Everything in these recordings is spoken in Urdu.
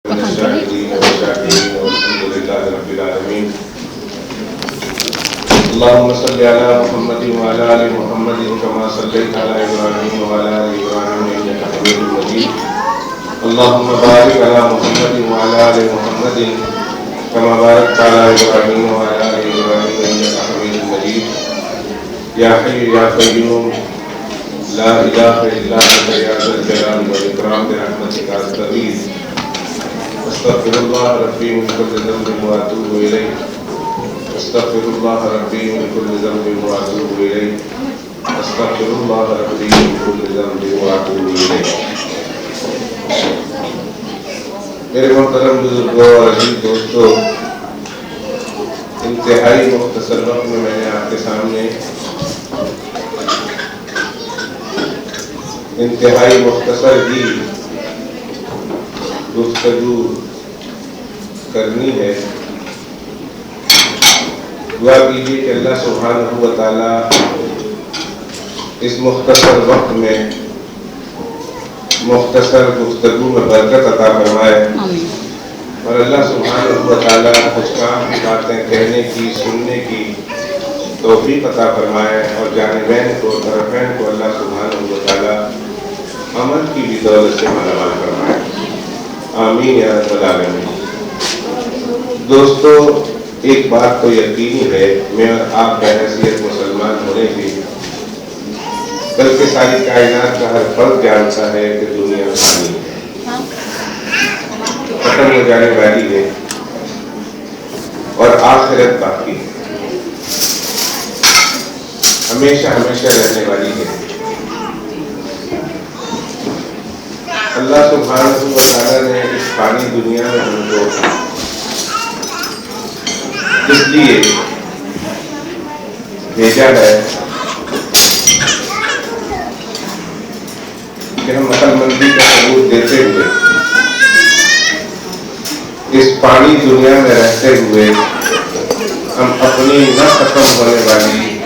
الشاكرين والشاكرين والحمد لله رب العالمين. اللهم صل على محمد وعلى آل محمد كما صليت على إبراهيم وعلى آل إبراهيم إنك حميد مجيد. اللهم بارك على محمد وعلى آل محمد كما باركت على إبراهيم وعلى آل إبراهيم إنك حميد مجيد. يا حي يا قيوم لا إله إلا أنت يا ذا الجلال والإكرام برحمتك أستغيث. استغفر الله ربي من كل ذنب واتوب اليه. استغفر الله ربي من كل ذنب واتوب اليه. استغفر الله ربي من كل ذنب واتوب اليه. میرے محترم بزرگوں اور عزیز دوستوں، انتہائی مختصر وقت میں نے آپ کے سامنے انتہائی مختصر ہی گفتگو کرنی ہے. دعا کیجیے کہ اللہ سبحانہ و تعالیٰ اس مختصر وقت میں مختصر گفتگو میں برکت عطا فرمائے اور اللہ سبحانہ و تعالیٰ کچھ کام کی باتیں کہنے کی سننے کی توفیق عطا فرمائے اور جانبین کو طرفین کو اللہ سبحانہ و تعالیٰ عمل کی بھی دولت سے مالا مال فرمائے. آمین یا رب العالمین. دوستو، ایک بات تو یقینی ہے، میں اور آپ بحیثیت مسلمان ہونے کی بلکہ ساری کائنات کا ہر فرد جانتا ہے کہ دنیا فانی ہے، ختم ہو جانے والی ہے اور آخرت باقی ہے، ہمیشہ ہمیشہ رہنے والی ہے. اللہ سبحانہ و تعالیٰ نے اس فانی دنیا میں ہم کو اس لیے بھیجا ہے کہ ہم عقل مندی کا ثبوت دیتے ہوئے اس فانی دنیا میں رہتے ہوئے ہم اپنی نہ ختم ہونے والی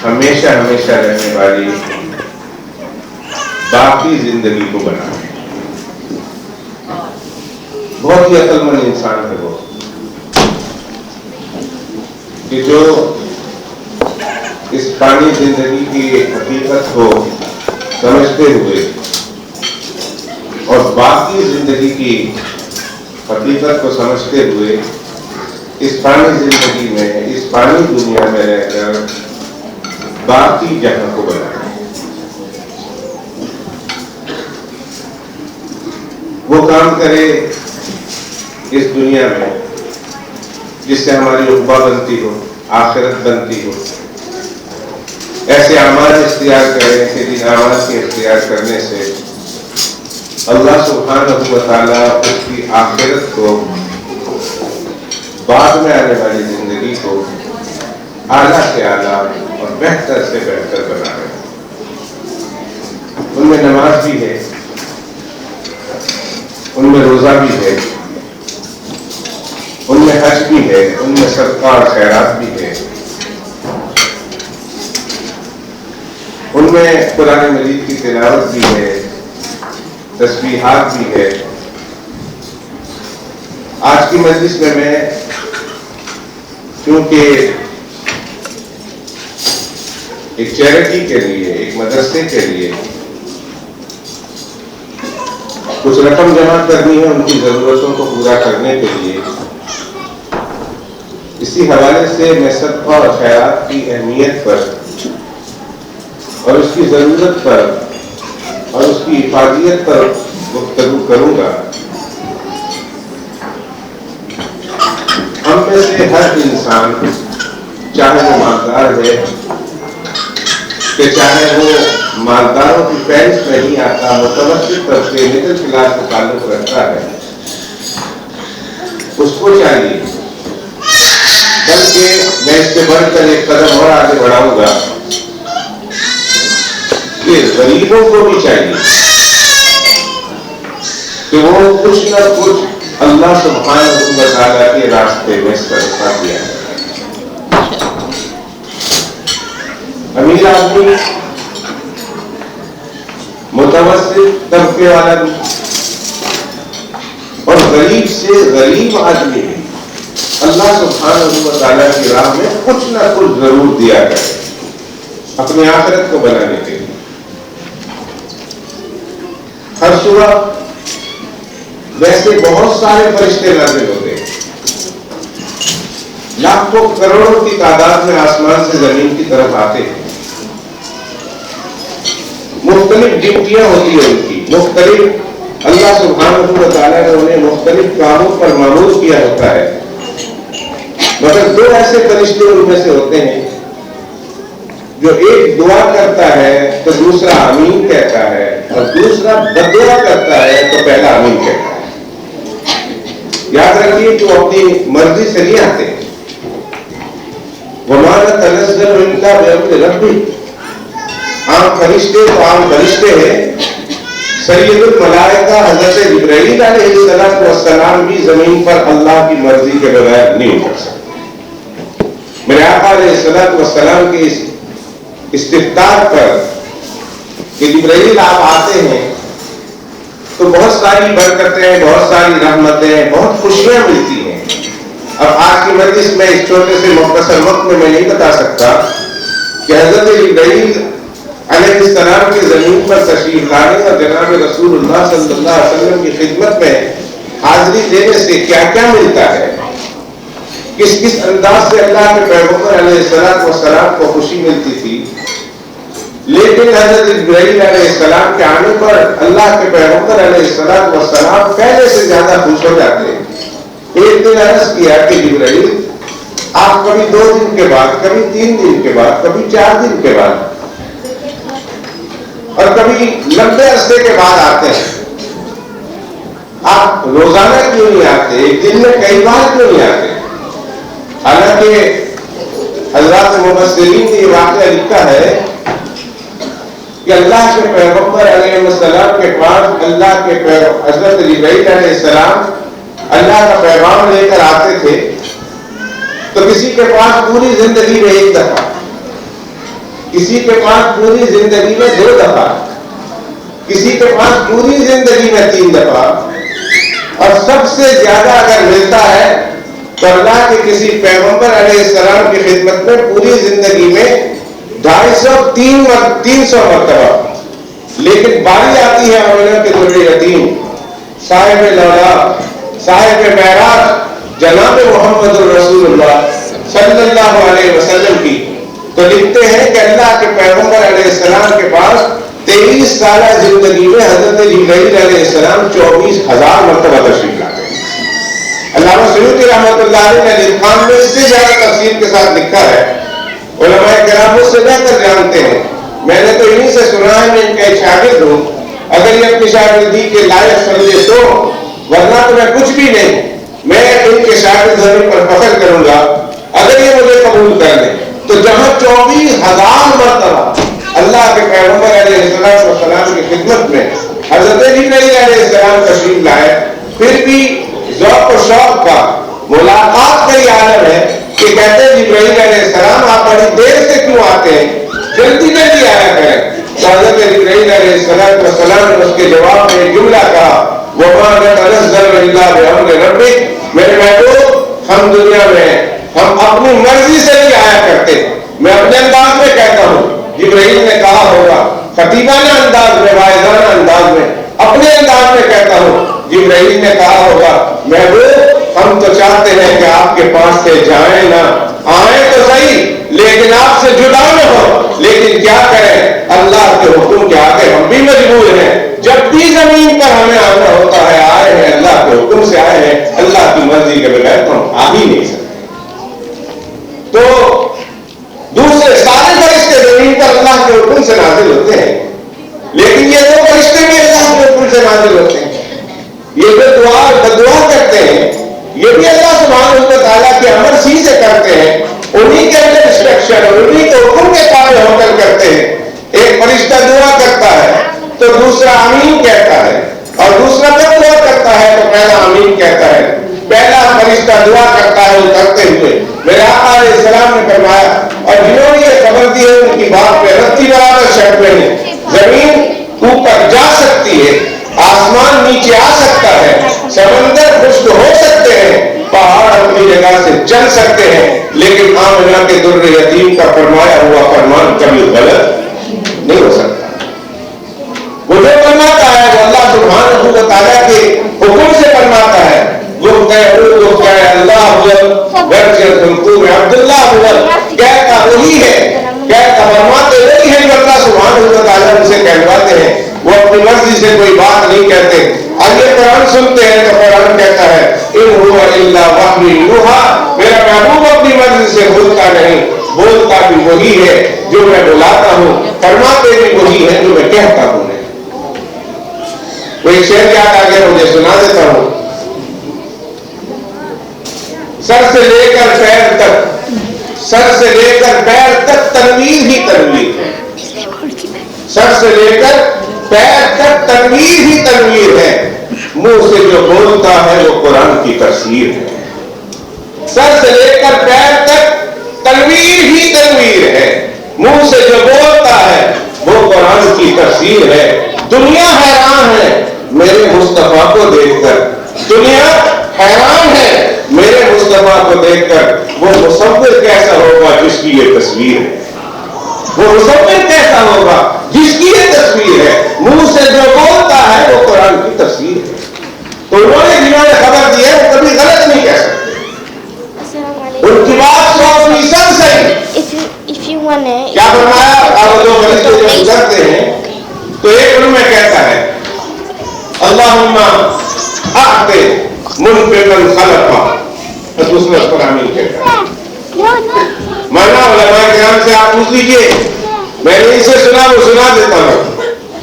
ہمیشہ ہمیشہ رہنے والی باقی زندگی کو بنائیں. بہت ہی عقل مند انسان ہے وہ کہ جو اس فانی زندگی کی حقیقت کو سمجھتے ہوئے اور باقی زندگی کی حقیقت کو سمجھتے ہوئے اس فانی زندگی میں اس فانی دنیا میں رہ کر باقی جہاں کو بنائیں. وہ کام کرے اس دنیا میں جس سے ہماری عقبہ بنتی ہو، آخرت بنتی ہو. ایسے اعمال اختیار کریں کہ جن اعمال کے اختیار کرنے سے اللہ سبحانہ و تعالیٰ اس کی آخرت کو، بعد میں آنے والی زندگی کو اعلیٰ سے اعلیٰ اور بہتر سے بہتر بنا رہے. ان میں نماز بھی ہے، ان میں روزہ بھی ہے، ان میں حج بھی ہے، ان میں صدقہ اور خیرات بھی ہے، ان میں قرآن مجید کی تلاوت بھی ہے، تسبیحات بھی ہے. آج کی مجلس میں کیونکہ ایک چیریٹی کے لیے، ایک مدرسے کے لیے کچھ رقم جمع کرنی ہے ان کی ضرورتوں کو پورا کرنے کے لیے، اسی حوالے سے میں صدقہ اور خیرات کی اہمیت پر اور اس کی ضرورت پر اور اس کی افادیت پر گفتگو کروں گا. ہم میں سے ہر انسان، چاہے وہ مالدار ہے کہ چاہے وہ مالداروں کی فہرست میں نہیں آتا، متوسط طبقے مڈل کلاس سے تعلق رکھتا ہے، اس کو چاہیے، بلکہ میں اس سے بڑھ کر ایک قدم اور آگے بڑھاؤں گا کہ غریبوں کو بھی چاہیے کہ وہ کچھ نہ کچھ اللہ سبحانہ و تعالیٰ کے راستے میں صدقہ کیا ہے. امیر آدمی، متوسط طبقے والا بھی غریب سے غریب آدمی بھی اللہ سبحانہ و تعالیٰ کی راہ میں کچھ نہ کچھ ضرور دیا کرے اپنی آخرت کو بنانے کے لیے. ہر صبح ویسے بہت سارے فرشتے نازل ہوتے ہیں، لاکھوں کروڑوں کی تعداد میں آسمان سے زمین کی طرف آتے ہیں. مختلف ڈیوٹیاں ہوتی ہیں ان کی، مختلف اللہ سبحانہ و تعالیٰ نے انہیں مختلف کاموں پر مامور کیا ہوتا ہے. مگر دو ایسے فرشتے ان میں سے ہوتے ہیں جو ایک دعا کرتا ہے تو دوسرا آمین کہتا ہے، اور دوسرا بددعا کرتا ہے تو پہلا آمین کہتا ہے. یاد رکھیے کہ وہ اپنی مرضی سے نہیں آتے. وَمَا نَتَنَزَّلُ إِلَّا بِأَمْرِ رَبِّكَ. عام فرشتے تو عام فرشتے ہیں. سید الملائکہ حضرت جبرائیل علیہ السلام بھی زمین پر اللہ کی مرضی کے بغیر نہیں اتر سکتے. میرے آقا علیہ السلام کے اس استفتاح پر کہ جبرائیل آپ آتے ہیں تو بہت ساری برکتیں، بہت ساری رحمتیں، بہت خوشیاں ملتی ہیں. اب آج کی مجلس میں اس چھوٹے سے مختصر وقت میں نہیں بتا سکتا کہ حضرت جبرائیل علیہ السلام کے زمین پر تشریف لانے اور جناب رسول اللہ صلی اللہ علیہ وسلم کی خدمت میں حاضری دینے سے کیا کیا ملتا ہے، کس کس انداز سے اللہ کے پیغمبر علیہ السلام کو خوشی ملتی تھی. لیکن حضرت جبرائیل علیہ السلام کے آنے پر اللہ کے پیغمبر علیہ السلام پہلے سے زیادہ خوش ہو جاتے ہیں. ایک دن عرض کیا کہ جبرائیل آپ کبھی 2 دن کے بعد، کبھی 3 دن کے بعد، کبھی 4 دن کے بعد اور کبھی لمبے عرصے کے بعد آتے ہیں. آپ روزانہ کیوں نہیں آتے، ایک دن میں کئی بار کیوں نہیں آتے؟ حالانکہ حضرات مفسرین نے یہ واقعہ لکھا ہے کہ اللہ کے پیغمبر علیہ السلام کے پاس اللہ کے حضرت جبرائیل علیہ السلام اللہ کا پیغام لے کر آتے تھے تو کسی کے پاس پوری زندگی میں 1 دفعہ، کسی کے پاس پوری زندگی میں 2 دفعہ، کسی کے پاس پوری زندگی میں 3 دفعہ، اور سب سے زیادہ اگر ملتا ہے تو اللہ کے کسی پیغمبر علیہ السلام کی خدمت میں پوری زندگی میں 250-300 مرتبہ. لیکن باری آتی ہے مولانا کے در یتیم صاحب لولا صاحب معراج جناب محمد الرسول اللہ صلی اللہ علیہ وسلم کی، تو لکھتے ہیں کہ اللہ کے پیغمبر علیہ السلام کے پاس 23 سالہ زندگی میں حضرت جبرائیل علیہ السلام 24,000 مرتبہ تشریف لاتے ہیں. علامہ سیوطی رحمۃ اللہ علیہ نے لکھان میں اس سے زیادہ تفصیل کے ساتھ لکھا ہے. علماء کرام اس سے بہتر جانتے ہیں. میں نے تو انہی سے سنا ہے، میں ان کا ایک شاگرد ہوں. اگر یہ اپنی شاگردی کے لائق سمجھے تو، ورنہ تو میں کچھ بھی نہیں. میں ان کے شاگرد ہونے پر فخر کروں گا اگر یہ مجھے قبول کر لیں. تو جہاں 24,000 مرتبہ اللہ کے پیغمبر علیہ السلام کی خدمت میں حضرت جبرائیل علیہ السلام تشریف لائے، پھر بھی ذوق و شوق کا، ملاقات کا یہ عالم ہے کہ کہتے ہیں جبرائیل علیہ السلام آپ بڑی دیر سے کیوں آتے ہیں، جلدی جلدی آیا کریں. تو حضرت جبرائیل علیہ السلام نے اس کے جواب میں جملہ کہا وَمَا نَتَنَزَّلُ إِلَّا بِأَمْرِ رَبِّكَ. میرے محبوب، ہم دنیا میں ہم اپنی مرضی سے نہیں آیا کرتے. میں اپنے انداز میں کہتا ہوں، جبرائیل نے کہا ہوگا خطیبانہ انداز میں، واعظانہ انداز میں، اپنے انداز میں کہتا ہوں، جبرائیل نے کہا ہوگا محبوب ہم تو چاہتے ہیں کہ آپ کے پاس سے جائیں نہ، آئیں تو صحیح لیکن آپ سے جدا نہ ہو. لیکن کیا کریں، اللہ کے حکم کے آگے ہم بھی مجبور ہیں. جب بھی زمین پر ہمیں آنا ہوتا ہے آئے ہیں، اللہ کے حکم سے آئے ہیں، اللہ کی مرضی کے بغیر تو ہم آ ہی نہیں سکتے. تو دوسرے سارے فرشتے زمین پر اللہ کے حکم سے نازل ہوتے ہیں، لیکن یہ 2 فرشتے بھی اللہ کے حکم سے نازل ہوتے ہیں. یہ جو بدعا کرتے ہیں یہ بھی اللہ سبحانہ و تعالیٰ کے امر سی سے کرتے ہیں، انہی کے اندر انسٹرکشن اور انہی کے حکم کے تابع ہو کر کرتے ہیں. ایک فرشتہ دعا کرتا ہے تو دوسرا آمین کہتا ہے، اور دوسرا جب دعا کرتا ہے تو پہلا آمین کہتا ہے. پہلا فرشتہ دعا کرتا ہے وہ کرتے ہوئے میرے آقا علیہ السلام نے فرمایا، اور جنہوں نے یہ خبر دی ہے ان کی بات پہ رتی برابر شک میں ہے. زمین اوپر جا سکتی ہے، آسمان نیچے آ سکتا ہے، سمندر چل سکتے ہیں، لیکن آمنہ کے در یتیم کا فرمایا ہوا فرمان کبھی غلط نہیں ہو سکتا۔ وہ جو فرماتا ہے وہ اللہ سبحانہ و تعالیٰ کے حکم سے فرماتا ہے۔ وہ اللہ عبداللہ کہتا وہی ہے، کہتا فرماتے وہی ہے جو اللہ سبحانہ و تعالیٰ ان سے کہلواتے ہیں۔ وہ اپنی مرضی سے کوئی بات نہیں کہتے۔ آگے قرآن سنتے ہیں تو قرآن کہتا ہے ان هو الا وحی یوحی، میرا محبوب اپنی مرضی سے بولتا نہیں، بولتا بھی وہی ہے جو میں بلاتا ہوں، فرماتے بھی وہی ہے جو میں کہتا ہوں۔ کوئی شعر یاد آ گیا مجھے سنا دیتا ہوں۔ سر سے لے کر پیر تک، سر سے لے کر پیر تک تنویر ہی تنویر ہے، سر سے لے کر پیر تک تنویر ہی تنویر ہے، منہ سے جو بولتا ہے وہ قرآن کی تفسیر ہے۔ سر سے لے کر پیر تک تنویر ہی تنویر ہے، منہ سے جو بولتا ہے وہ قرآن کی تفسیر ہے۔ دنیا حیران ہے میرے مصطفیٰ کو دیکھ کر، دنیا حیران ہے میرے مصطفیٰ کو دیکھ کر، وہ مصور کیسا ہوگا جس کی یہ تصویر ہے، وہ مصور کیسا ہوگا جس کی یہ تصویر ہے، منہ سے جو بولتا ہے وہ قرآن کی تفسیر ہے۔ تو انہوں نے جنہوں نے خبر دی ہے وہ کبھی غلط نہیں کہہ سکتے، ان کی بات 100% صحیح۔ کیا فرمایا؟ آپ جو غلط جو گزرتے ہیں تو ایک ان میں کہتا ہے اللہم اعطِ منفقا خلفا، بس اس میں اس پر آمین کہتا ہے۔ مانا علماء کرام سے آپ پوچھ لیجئے، میں نے اسے سنا وہ سنا دیتا ہوں۔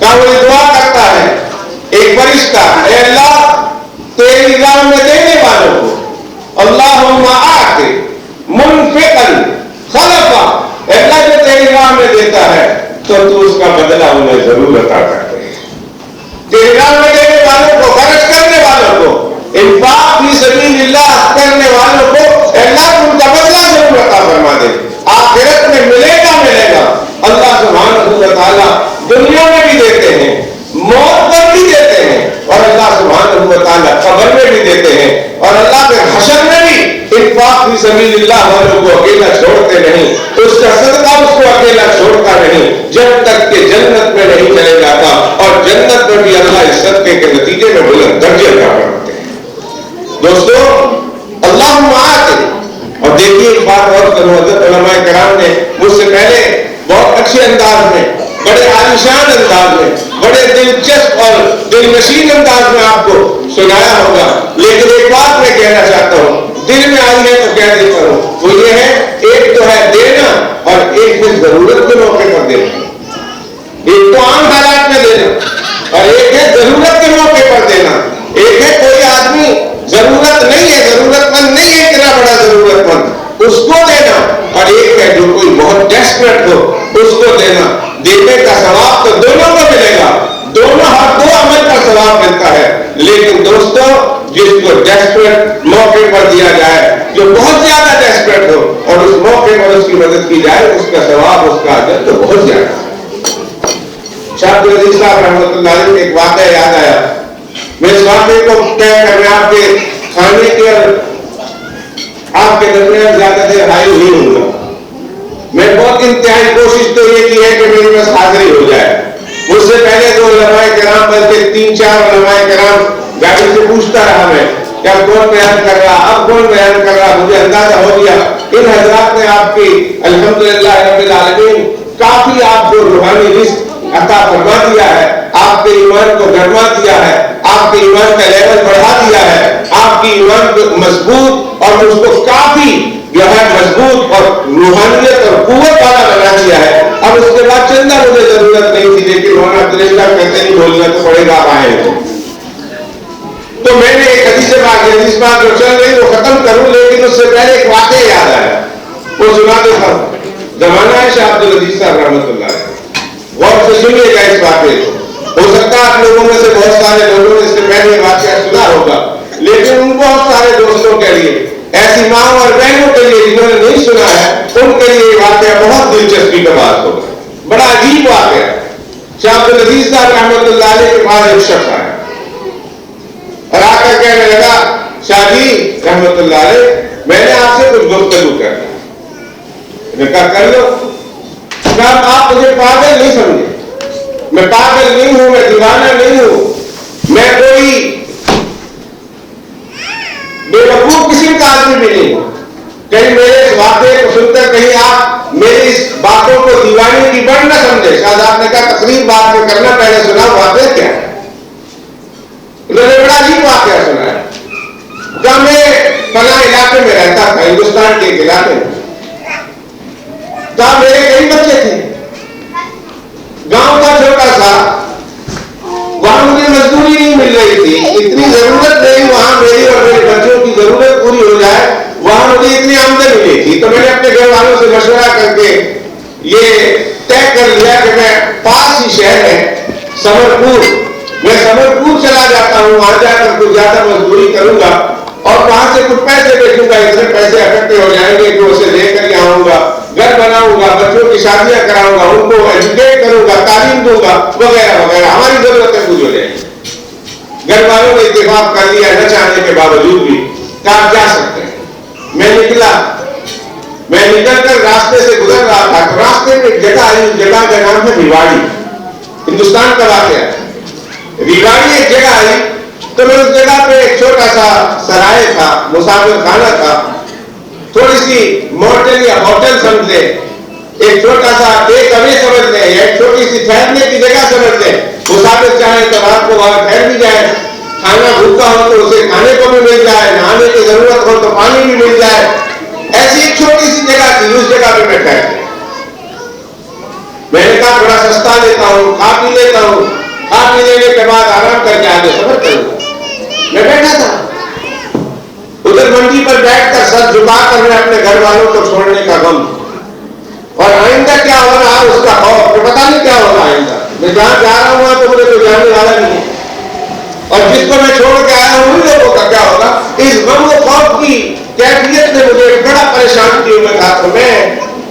کہا وہ دعا کرتا ہے ایک فرشتہ، اے اللہ تیری راہ میں دینے والوں کو، اللہم اعطِ منفقا خلفا، اے اللہ جو تیری راہ میں دیتا ہے تو تو اس کا بدلہ انہیں ضرور عطا کرتے ہیں۔ تیری راہ میں دینے والوں کو، خرچ کرنے والوں کو، انفاق فی سبیل اللہ کرنے والوں کو اللہ ان کا بدلہ ضرور عطا فرما دے۔ آخرت میں ملے گا اللہ سبحانہ و تعالیٰ دنیا میں بھی دیتے ہیں، موت پر بھی دیتے ہیں، اور اللہ سبحانہ و تعالیٰ قبر میں بھی دیتے ہیں، اور اللہ کے حشر میں بھی انفاق فی سبیل اللہ والوں کو اکیلا چھوڑتے نہیں، اس کا صدقہ اس کو اکیلا چھوڑتا نہیں جب تک کہ جنت میں نہیں چلے جاتا، اور جنت میں بھی اللہ اس صدقے کے نتیجے میں بلند درجے عطا فرماتے ہیں۔ دوستو اللہم اعطِ، اور دیکھیے ایک بات اور کروں، حضرت علماء کرام نے مجھ سے پہلے بہت اچھے انداز میں، بڑے عالیشان انداز میں، بڑے دلچسپ اور دلنشین انداز میں آپ کو سنایا ہوگا، لیکن ایک بات میں کہنا چاہتا ہوں، دل میں آئی ہے تو کہہ دیتا ہوں، وہ یہ ہے ایک تو ہے دینا اور ایک ہے ضرورت کے موقع پر دینا۔ ایک تو عام حالات میں دینا اور ایک ہے ضرورت کے موقع پر دینا۔ ایک ہے کوئی آدمی ضرورت نہیں ہے، ضرورت مند نہیں ہے، اتنا بڑا ضرورت مند، اس کو دینا، اور ایک ہے جو کوئی بہت ڈیسپریٹ ہو اس کو دینا۔ دینے کا ثواب تو دونوں کو ملے گا، دونوں ہر دو عمل کا ثواب ملتا ہے، لیکن دوستو جس کو ڈیسپریٹ موقع پر دیا جائے، جو بہت زیادہ ڈیسپریٹ ہو اور اس موقع پر اس کی مدد کی جائے، اس کا ثواب اس کا اجر تو بہت زیادہ ہے۔ شاہ عبد العزیز صاحب رحمۃ اللہ علیہ ایک واقعہ یاد آیا، میں اس واقعے کو کہہ کر میں آپ کے کھانے کے اور آپ کے درمیان زیادہ دیر حائل نہیں ہوں گا۔ میں بہت انتہائی کوشش تو یہ کی ہے کہ میری بس حاضری ہو جائے۔ مجھ سے پہلے تو علماء کرام بلکہ 3-4 علماء کرام گاڑی سے پوچھتا رہا میں کہ اب کون بیان کر رہا، اب کون بیان کر رہا، مجھے اندازہ ہو گیا ان حضرات نے آپ کی الحمدللہ رب العالمین کافی آپ کو روحانی رزق عطا فرما دیا ہے، آپ کے ایمان کو گرما دیا ہے، آپ کے ایمان کا لیول بڑھا دیا ہے، آپ کی ایمان کو مضبوط اور اس کو کافی جو ہے مضبوط اور روحانیت اور قوت والا بنا دیا ہے۔ اب اس کے بعد چندہ مجھے ضرورت نہیں تھی، لیکن مولانا عبداللہ کہتے نہیں بولنا تو پڑے گا، آپ آئے تو میں نے ایک حدیث پاک جو چل رہی وہ ختم کروں، لیکن اس سے پہلے ایک واقعہ یاد آیا، وہ سنا دیتا ہوں۔ زمانہ ہے شاہ عبد العزیز صاحب رحمۃ اللہ علیہ، غور سے سنیے گا اس واقعے کو۔ ہو سکتا ہے آپ لوگوں میں سے بہت سارے لوگوں نے اس سے پہلے واقعہ سنا ہوگا، لیکن ان بہت سارے دوستوں کے لیے، ایسی ماں اور بہنوں کے لیے جنہوں نے نہیں سنا ہے، ان کے لیے یہ واقعہ بہت دلچسپی کا بات ہوگا۔ بڑا عجیب واقعہ۔ شاہ عبد العزیز صاحب رحمۃ اللہ علیہ کے پاس ایک شخص آیا اور آ کر کہنے لگا، شاہ جی رحمۃ اللہ علیہ، میں نے آپ سے کچھ میں کہا کر لو. کہا آپ مجھے پاگل نہیں سمجھے, میں پاگل نہیں ہوں, میں دیوانہ نہیں ہوں, میں کوئی بے وقوف قسم کا آدمی بھی نہیں ہوں. کہیں میرے اس واقعے کو سن کر کہیں آپ میری اس باتوں کو دیوانی کی بڑھ نہ سمجھے. شاید آپ نے کہا تقریر بات میں کرنا, پہلے سنا واقعہ کیا ہے. انہوں نے بڑا عجیب واقعہ سنا ہے. جب میں فلاں علاقے میں رہتا تھا, ہندوستان کے ایک علاقے میں, جہاں میرے کئی بچے تھے, گاؤں کا چھوٹا سا, وہاں مجھے مزدوری نہیں مل رہی تھی, اتنی ضرورت نہیں وہاں میری اور میرے بچوں کی ضرورت پوری ہو جائے, وہاں مجھے اتنی آمدنی نہیں تھی. تو میں نے اپنے گھر والوں سے مشورہ کر کے یہ طے کر لیا کہ میں پاس ہی شہر ہے سمر پور, میں سمر پور چلا جاتا ہوں, وہاں جا کر کچھ زیادہ مزدوری کروں گا اور وہاں سے کچھ پیسے بھیجوں گا. اتنے پیسے اکٹھے ہو جائیں گے کہ اسے لے کر یہاں آؤں گا, گھر بناؤں گا, بچوں کی شادیاں کراؤں گا, ان کو ایجوکیٹ کروں گا, تعلیم دوں گا وغیرہ وغیرہ, ہماری ضرورتیں پوری ہو جائیں گی. گھر والوں نے اتفاق کر لیا نہ چاہنے کے باوجود بھی کہ آپ جا سکتے ہیں. میں نکلا, میں نکل کر راستے سے گزر رہا تھا تو راستے میں ایک جگہ آئی, اس جگہ کا نام ہے ریواڑی, ہندوستان کا واقعہ ہے. ریواڑی ایک جگہ آئی تو میں اس جگہ پہ ایک چھوٹا سا سرائے تھا, مسافر خانہ تھا, تھوڑی سی موٹل یا ہوٹل سمجھ لیں, ایک چھوٹا سا ٹیک اوے سمجھ لیں, یا ایک چھوٹی سی ٹھہرنے کی جگہ سمجھ لیں. مسافر چاہے تو رات کو وہاں ٹھہر بھی جائے, کھانا بھوکا ہو تو اسے کھانے کو بھی مل جائے, نہانے کی ضرورت ہو تو پانی بھی مل جائے. ایسی ایک چھوٹی سی جگہ تھی, اس جگہ پہ میں ٹھہر گیا. میں نے کہا تھوڑا سستا لیتا ہوں, کھا پی لیتا ہوں, کھا پی لینے کے بعد آرام کر کے آگے سفر کروں گا. میں بیٹھا تھا ادھر منڈی پر بیٹھ کر سر جھکا کر میں اپنے گھر والوں کو چھوڑنے کا غم, اور آئندہ کیا ہو رہا اس کا خوف, کہ پتا نہیں کیا ہوگا آئندہ. میں جہاں جا رہا ہوں تو مجھے کوئی جانے والا نہیں ہے, اور جس کو میں چھوڑ کے آیا ہوں ان لوگوں کا کیا ہوگا. اس غم و خوف کی کیفیت نے مجھے بڑا پریشان کیے ہوئے تھا. تو میں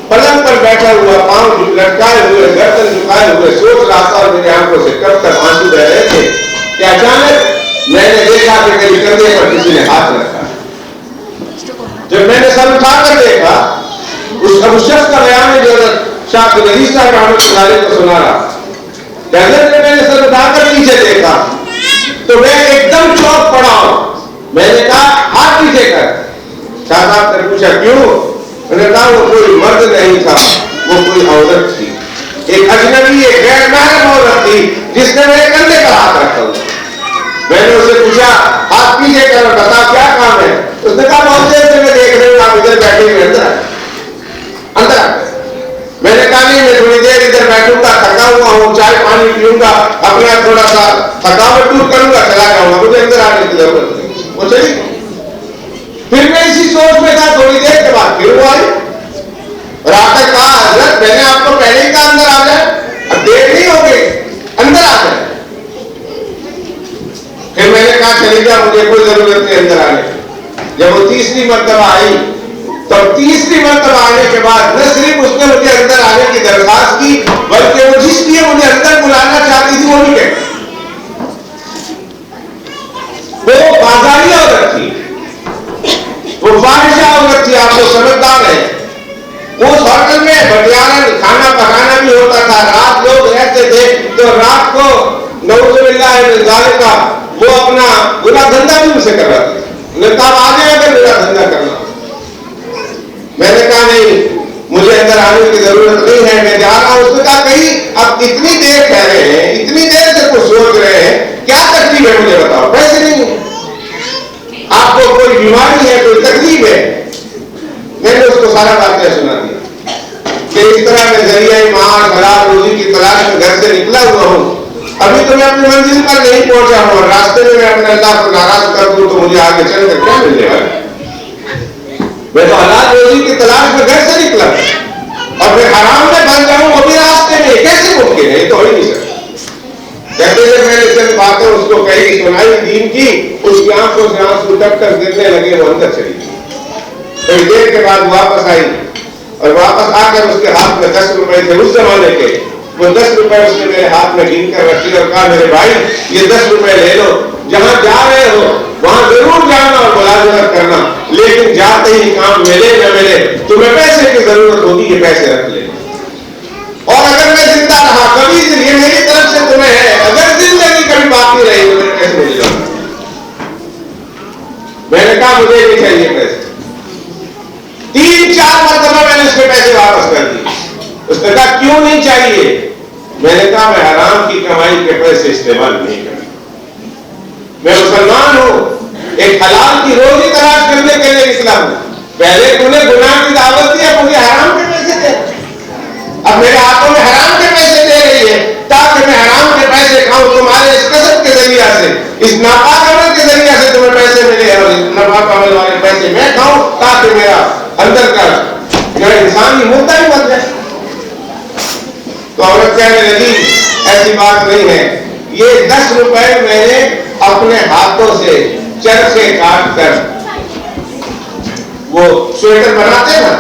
پلنگ پر بیٹھا ہوا, پاؤں لٹکائے ہوئے, گردن جھکائے ہوئے سوچ رہا تھا, اور میری آنکھوں سے کب تک آنسو بہ رہے تھے کہ اچانک میں نے دیکھا کہ میری کندھے پر کسی نے ہاتھ رکھا. جب میں نے سر اٹھا کر دیکھا, اس شخص کا بیان ہے جو شاہ نبی صاحب رحمۃ اللہ علیہ کو سنا رہا. حضرت نے میں نے سر اٹھا کر نیچے دیکھا تو میں ایک دم چوک پڑا ہوں. میں نے کہا ہاتھ پیچھے کر. شاہ صاحب نے پوچھا کیوں؟ میں نے کہا وہ کوئی مرد نہیں تھا, وہ کوئی عورت تھی, ایک اجنبی, ایک غیر محرم عورت تھی جس نے میرے کندھے پر ہاتھ رکھا ہوا. میں نے اسے پوچھا ہاتھ پیچھے کر, بتا کیا کام ہے. اس نے کہا بہت دیر سے میں دیکھ رہی ہوں آپ ادھر بیٹھے ہوئے, اندر آ. میں نے کہا نہیں, میں تھوڑی دیر ادھر بیٹھوں گا, تھکا ہوا ہوں, چائے پانی پیوں گا, اپنا تھوڑا سا تھکاوٹ دور کروں گا, چلا جاؤں گا, مجھے اندر آنے کی ضرورت نہیں. وہ چلی. پھر میں اسی سوچ میں تھا, تھوڑی دیر کے بعد پھر وہ آئی اور آ کر کہا حضرت میں نے آپ کو پہلے ہی کہا اندر آ جائے, اب دیر نہیں ہو گئی, اندر آ جائے. پھر میں نے کہا چلی جا, مجھے کوئی ضرورت نہیں اندر آنے کی. جب وہ تیسری مرتبہ آئی تو تیسری مرتبہ آنے کے بعد نہ صرف اس نے مجھے اندر آنے کی درخواست کی, بلکہ وہ جس لیے مجھے اندر بلانا چاہتی تھی وہ بھی کہ وہ بازاری عورت تھی, وہ فاحشہ عورت تھی. آپ کو سمجھدار ہے, اس ہوٹل میں بٹیارن کھانا پکانا بھی ہوتا تھا, رات لوگ رہتے تھے تو رات کو نعوذ باللہ من ذالک وہ اپنا برا دھندا بھی ان سے کرواتے تھے. انہوں نے کہا آ جائے اگر برا دھندا کرنا. میں نے کہا نہیں, مجھے اندر آنے کی ضرورت نہیں ہے, میں جا رہا ہوں. اس نے کہا کہیں اب اتنی دیر ٹھہرے ہیں, اتنی دیر سے کچھ سوچ رہے ہیں, کیا تکلیف ہے مجھے بتاؤ. پیسے نہیں ہیں, آپ کو کوئی بیماری ہے, کوئی تکلیف ہے. میں نے اس کو سارا واقعہ سنا دیا کہ اس طرح میں ذریعہ معاش حلال روزی کی تلاش میں گھر سے نکلا ہوا ہوں, ابھی تو میں اپنی منزل پر نہیں پہنچا ہوں, اور راستے میں اپنے اللہ کو ناراض کر دوں تو مجھے آگے چل کر کیا ملنے والا. میں تو حلال روزی کی تلاش میں گھر سے نکلا اور میں حرام میں بن جاؤں وہ بھی راستے میں, کیسے ممکن ہے؟ یہ تو ہو ہی نہیں سکتا. کہتے ہیں میں نے چند باتیں اس کو کہی, سنائی دین کی, اس کی آنکھوں سے آنسو ٹپ کر گرنے لگے, وہ اندر چلی گئی. تھوڑی دیر کے بعد واپس آئی اور واپس آ کر اس کے ہاتھ میں 10 روپئے تھے اس زمانے کے. وہ 10 روپئے اس نے میرے ہاتھ میں گن کر رکھی اور کہا میرے بھائی یہ 10 روپئے لے لو, جہاں جا رہے ہو وہاں ضرور جانا اور ملازمت کرنا, لیکن جاتے ہی کام ملے نہ ملے تمہیں پیسے کی ضرورت ہوگی یہ پیسے رکھ لے، اور اگر میں زندہ رہا کبھی یہ میری طرف سے تمہیں ہے، اگر زندگی کبھی باقی رہی تو میرے پیسے مل جاؤں گا۔ میں نے کہا مجھے نہیں چاہیے پیسے، 3-4 مرتبہ میں نے اس کے پیسے واپس کر دیے۔ اس نے کہا کیوں نہیں چاہیے؟ میں نے کہا میں حرام کی کمائی کے پیسے استعمال نہیں کرتا، میں مسلمان ہوں، ایک حلال کی روزی تلاش کرنے کے لیے نکلا ہوں۔ پہلے تم نے گناہ کی دعوت دی، اب مجھے حرام کے پیسے دے، اب میرے ہاتھوں میں حرام کے پیسے دے رہی ہے تاکہ میں حرام کے پیسے کھاؤں، تمہارے اس کسب کے ذریعہ سے، اس ناپاک عمل کے ذریعہ سے تمہیں پیسے ملے اور اس ناپاک عمل والے پیسے میں کھاؤں تاکہ میرا اندر کا جو انسان ہی مردہ ہی بن جائے۔ تو عورت کہنے لگی ایسی بات نہیں ہے، یہ 10 روپے میں نے اپنے ہاتھوں سے چرخے کاٹ کر وہ سویٹر بناتے نا،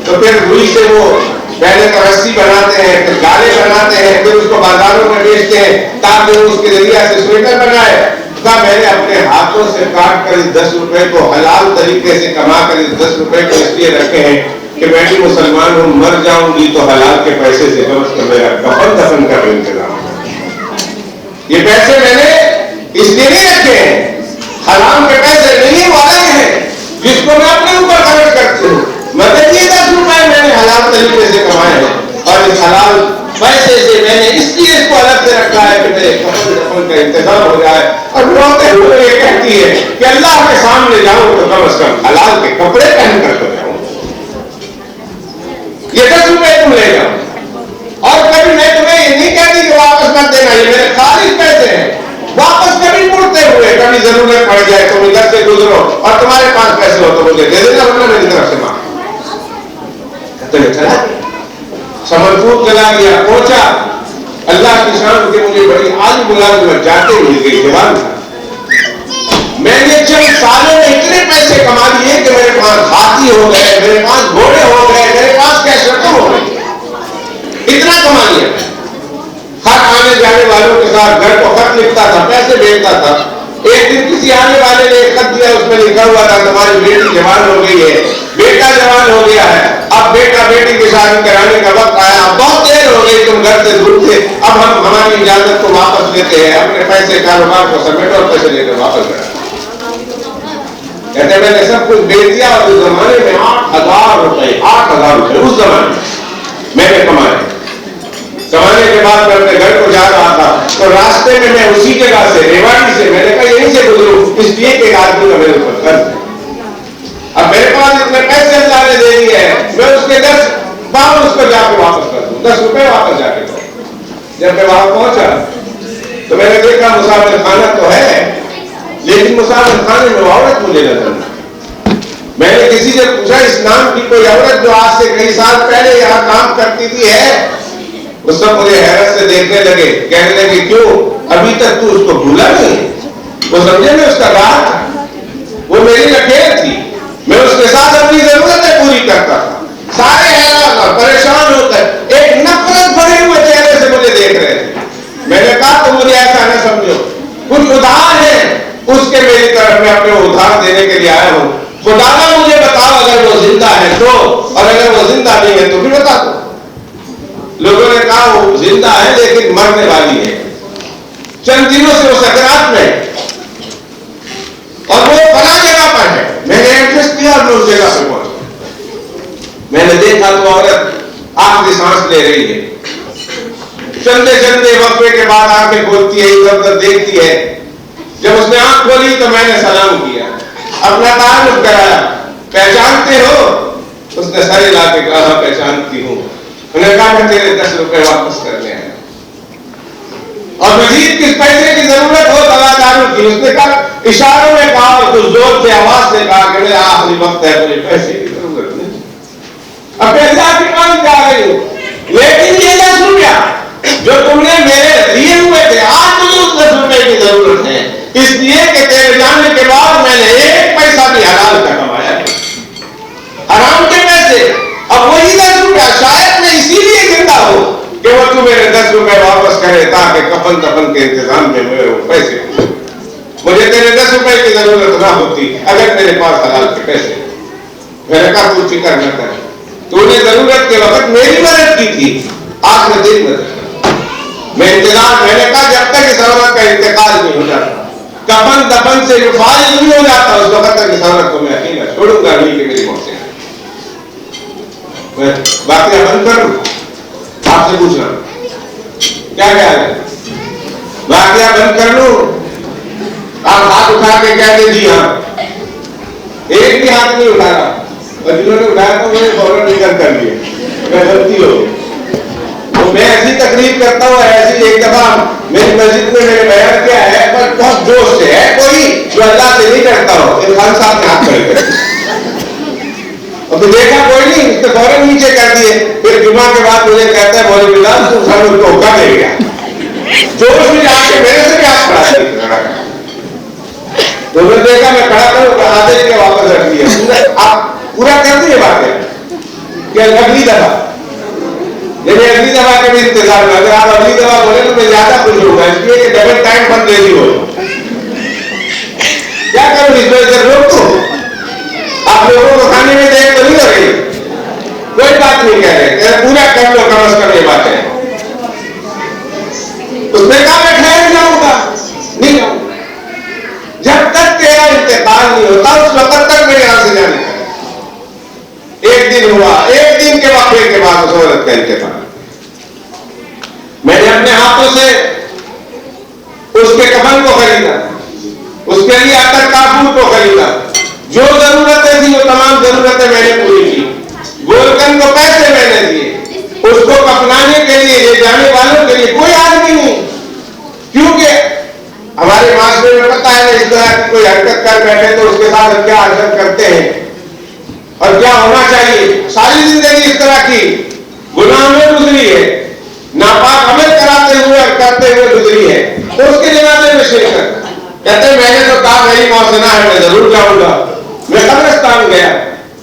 تو پھر روئی سے وہ پہلے تو رسی بناتے ہیں، پھر گالے بناتے ہیں، پھر اس کو بازاروں میں بیچتے ہیں تاکہ وہ اس کے ذریعے سے سویٹر بنائے۔ میں نے اپنے ہاتھوں سے کاٹ کر اس 10 روپے کو حلال طریقے سے کما کر اس 10 روپے کو اس لیے رکھے ہیں کہ میں بھی مسلمان ہوں، مر جاؤں گی تو حلال کے پیسے سے کم از کم میرا کفن دفن کا بھی انتظام ہے۔ یہ پیسے میں نے اس لیے نہیں رکھے ہیں، حرام کے پیسے نہیں، وہ الگ ہیں جس کو میں اپنے اوپر خرچ کرتی ہوں، مگر یہ 10 روپے میں نے حلال طریقے سے کمائے ہیں، اور اس حلال پیسے سے میں نے اس لیے اس کو الگ سے رکھا ہے کہ میرے کفن دفن کا انتظام ہو جائے۔ اور روتے ہوئے یہ کہتی ہے کہ اللہ کے سامنے جاؤں تو کم از کم حلال کے کپڑے پہن کر تو جاؤں، یہ 10 روپے تم لے جاؤ، اور کبھی میں تمہیں یہ نہیں کہتی کہ واپس مت دینا، یہ میرے خالص پیسے ہیں، واپس کبھی مڑتے ہوئے کبھی ضرورت پڑ جائے تم ادھر سے گزرو اور تمہارے پاس پیسے ہو تو مجھے دے دینا، ورنہ میری طرف سے مانگ۔ چلا سمرپور چلا گیا، پہنچا، اللہ کی شان کے مجھے بڑی عالی ملازمت جاتے مل گئی، جوان تھا، میں نے چند سالوں میں اتنے پیسے کما لیے کہ میرے پاس ہاتھی ہو گئے، میرے پاس گھوڑے ہو گئے، میرے پاس کیش رقم ہو گئی، اتنا کما لیا۔ خط آنے جانے والوں کے ساتھ گھر کو خط لکھتا تھا، پیسے بھیجتا تھا۔ ایک دن کسی آنے والے نے ایک خط دیا، اس میں لکھا ہوا تھا تمہاری بیٹی جوان ہو گئی ہے، بیٹا جوان ہو گیا ہے، اب بیٹا بیٹی کی شادی کرانے کا وقت آیا، اب بہت دیر ہو گئی، تم گھر سے دور تھے، اب ہم ہماری اجازت کو واپس لیتے ہیں، اپنے پیسے کاروبار کو سمیٹو اور پیسے لے کر واپس گئے۔ کہتے میں نے سب کچھ بیچ دیا، اور اس زمانے میں 8,000 روپے اس زمانے میں نے کمائے۔ کمانے کے بعد میں اپنے گھر کو جا رہا تھا تو راستے میں میں اسی جگہ سے ریواڑی سے میں نے کہا یہیں سے گزروں، اس لیے کہ ایک آدمی کا میرے اوپر قرض ہے، اب میرے پاس اتنے پیسے اللہ نے دے دیے ہیں، میں اس کے 10 پاؤں اس کو جا کے واپس کر دوں، 10 روپے واپس جا کے دوں۔ جب میں وہاں پہنچا تو میں نے دیکھا مسافر خانہ تو ہے، لیکن مسافر خانے میں عورت مجھے نظر نہیں۔ میں نے کسی سے پوچھا اس نام کی کوئی عورت جو آج سے کئی سال پہلے یہاں کام کرتی تھی ہے؟ وہ سب مجھے حیرت سے دیکھنے لگے، کہنے لگے کیوں ابھی تک تو اس کو بھولا نہیں؟ وہ سمجھے میں اس کا گھر تھا، وہ میری لکیر تھی، میں اس کے ساتھ اپنی ضرورتیں پوری کرتا تھا۔ سارے حیران اور پریشان ہو کر ایک نفرت بھرے ہوئے چہرے سے مجھے دیکھ رہے تھے۔ میں نے کہا تم مجھے ایسا نہ سمجھو، کچھ ادھار ہے اس کے میری طرف میں اپنے ادھار دینے کے لیے آیا ہوں، خدا کا مجھے بتاؤ اگر وہ زندہ ہے تو، اور اگر وہ زندہ نہیں ہے تو بھی بتا دو۔ لوگوں نے کہا وہ زندہ ہے لیکن مرنے والی ہے، چند دنوں سے وہ سکرات میں اور وہ فلاں جگہ پر ہے۔ میں نے ایڈریس کیا اور میں اس جگہ پہ پہنچا، میں نے دیکھا تو عورت آخری سانس لے رہی ہے، چندے چندے وقفے کے بعد آنکھیں کھولتی ہے، ادھر ادھر دیکھتی ہے۔ جب اس نے آنکھ کھولی تو میں نے سلام کیا، اپنا تعارف کرایا، پہچانتے ہو؟ اس نے سر ہلا کے کہا ہاں پہچانتی ہوں۔ انہوں نے کہا کہ تیرے 10 روپے واپس کرنے ہیں اور مزید کس پیسے کی ضرورت ہو تلاداروں کی۔ اس نے کہا اشاروں میں کہا اور کچھ زور سے آواز سے کہا کہ میرا آخری وقت ہے، مجھے پیسے کی ضرورت نہیں، اب پیسہ کی مانگ جا رہی ہوں، لیکن یہ 10 روپیہ جو تم نے میرے دیے ہوئے تھے آج مجھے اس 10 روپے کی ضرورت ہے، اس لیے کہ تیرے جانے کے بعد میں نے ایک پیسہ بھی حلال کا کمایا، حرام کے پیسے، اب وہی 10 روپیہ شاید میں اسی لیے زندہ ہوں کہ وہ تو میرے 10 روپے واپس کرے تاکہ کفن دفن کے انتظام میں میرے وہ پیسے، مجھے تیرے 10 روپے کی ضرورت نہ ہوتی اگر میرے پاس حلال کے پیسے۔ میں نے کہا تو فکر نہ کر، تو نے ضرورت کے وقت میری مدد کی تھی، آج میں تیری مدد کرتا ہوں۔ میں انتظار، میں نے کہا جب تک اس عورت کا انتقال نہیں ہو جاتا، کفن دفن سے جو فارغ نہیں ہو جاتا، اس وقت تک اس عورت کو میں اکیلا چھوڑوں گا نہیں کہ میری موت سے میں واقعہ بند کر لوں۔ آپ سے پوچھ رہا ہوں کیا خیال ہے؟ واقعہ بند کر لوں؟ آپ ہاتھ اٹھا کے کہتے جی ہاں، ایک بھی ہاتھ نہیں اٹھا رہا، اور جنہوں نے اٹھایا تو میں نے فوراً نکل کر لیا، میں غلطی ہو تو میں ایسی تقریب کرتا ہوں۔ ایسی ایک دفعہ میری مسجد میں میں نے بیان کیا ہے، پر بہت جوش سے ہے، کوئی جو اللہ سے نہیں کرتا ہو، عرفان صاحب نے ہاتھ کھڑے کر دیے اور پھر دیکھا کوئی نہیں، اس نے فوراً نیچے کر دیے۔ پھر جمعہ کے بعد مجھے کہتا ہے مولوی بلال تم سب کو دھوکہ دے گیا، جوش میں جا کے میرے سے بھی ہاتھ کھڑا دیا، تو میں دیکھا میں کھڑا کروں آدھے کے واپس رکھ دیا۔ آپ پورا کر دیے بات ہے کہ اگلی دفعہ، یعنی اگلی دفعہ کے بھی انتظار میں، اگر آپ اگلی دفعہ بولے تو میں زیادہ خوش ہوگا، اس لیے کہ ڈبل ٹائم بند ریڈی ہو۔ کیا کروں اس میں سے روک دوں؟ آپ لوگوں کو کھانے میں دیکھ تو نہیں لگے، کوئی بات نہیں کہہ رہے، پورا کر لو کم از کم یہ بات ہے۔ اس نے کہا میں ٹھہر جاؤں گا، نہیں جاؤں گا جب تک تیرا انتقال نہیں ہوتا، اس وقت تک میں یہاں سے جانے کا۔ ایک دن ہوا، ایک دن کے وقفے کے بعد اس عورت کا انتقال، میں نے اپنے ہاتھوں سے اس کے کفن کو خریدا، اس کے لیے عطر کافور کو خریدا، جو ضرورتیں تھیں وہ تمام ضرورتیں میں نے پوری کی، گولکن کو پیسے میں نے دیے، اس کو کفنانے کے لیے لے جانے والوں کے لیے کوئی آدمی نہیں، کیونکہ ہمارے معاشرے میں پتہ ہے اس طرح کی کوئی حرکت کر بیٹھے تو اس کے ساتھ ہم کیا حرکت کرتے ہیں اور کیا ہونا چاہیے۔ ساری زندگی اس طرح کی گناہ میں گزری ہے، ناپاک عمل کراتے ہوئے اور کرتے ہوئے گزری ہے، تو اس کے جنازے میں شرکت۔ کہتے ہیں میں نے تو کہا میری موسنا ہے میں ضرور جاؤں گا۔ میں قبرستان گیا،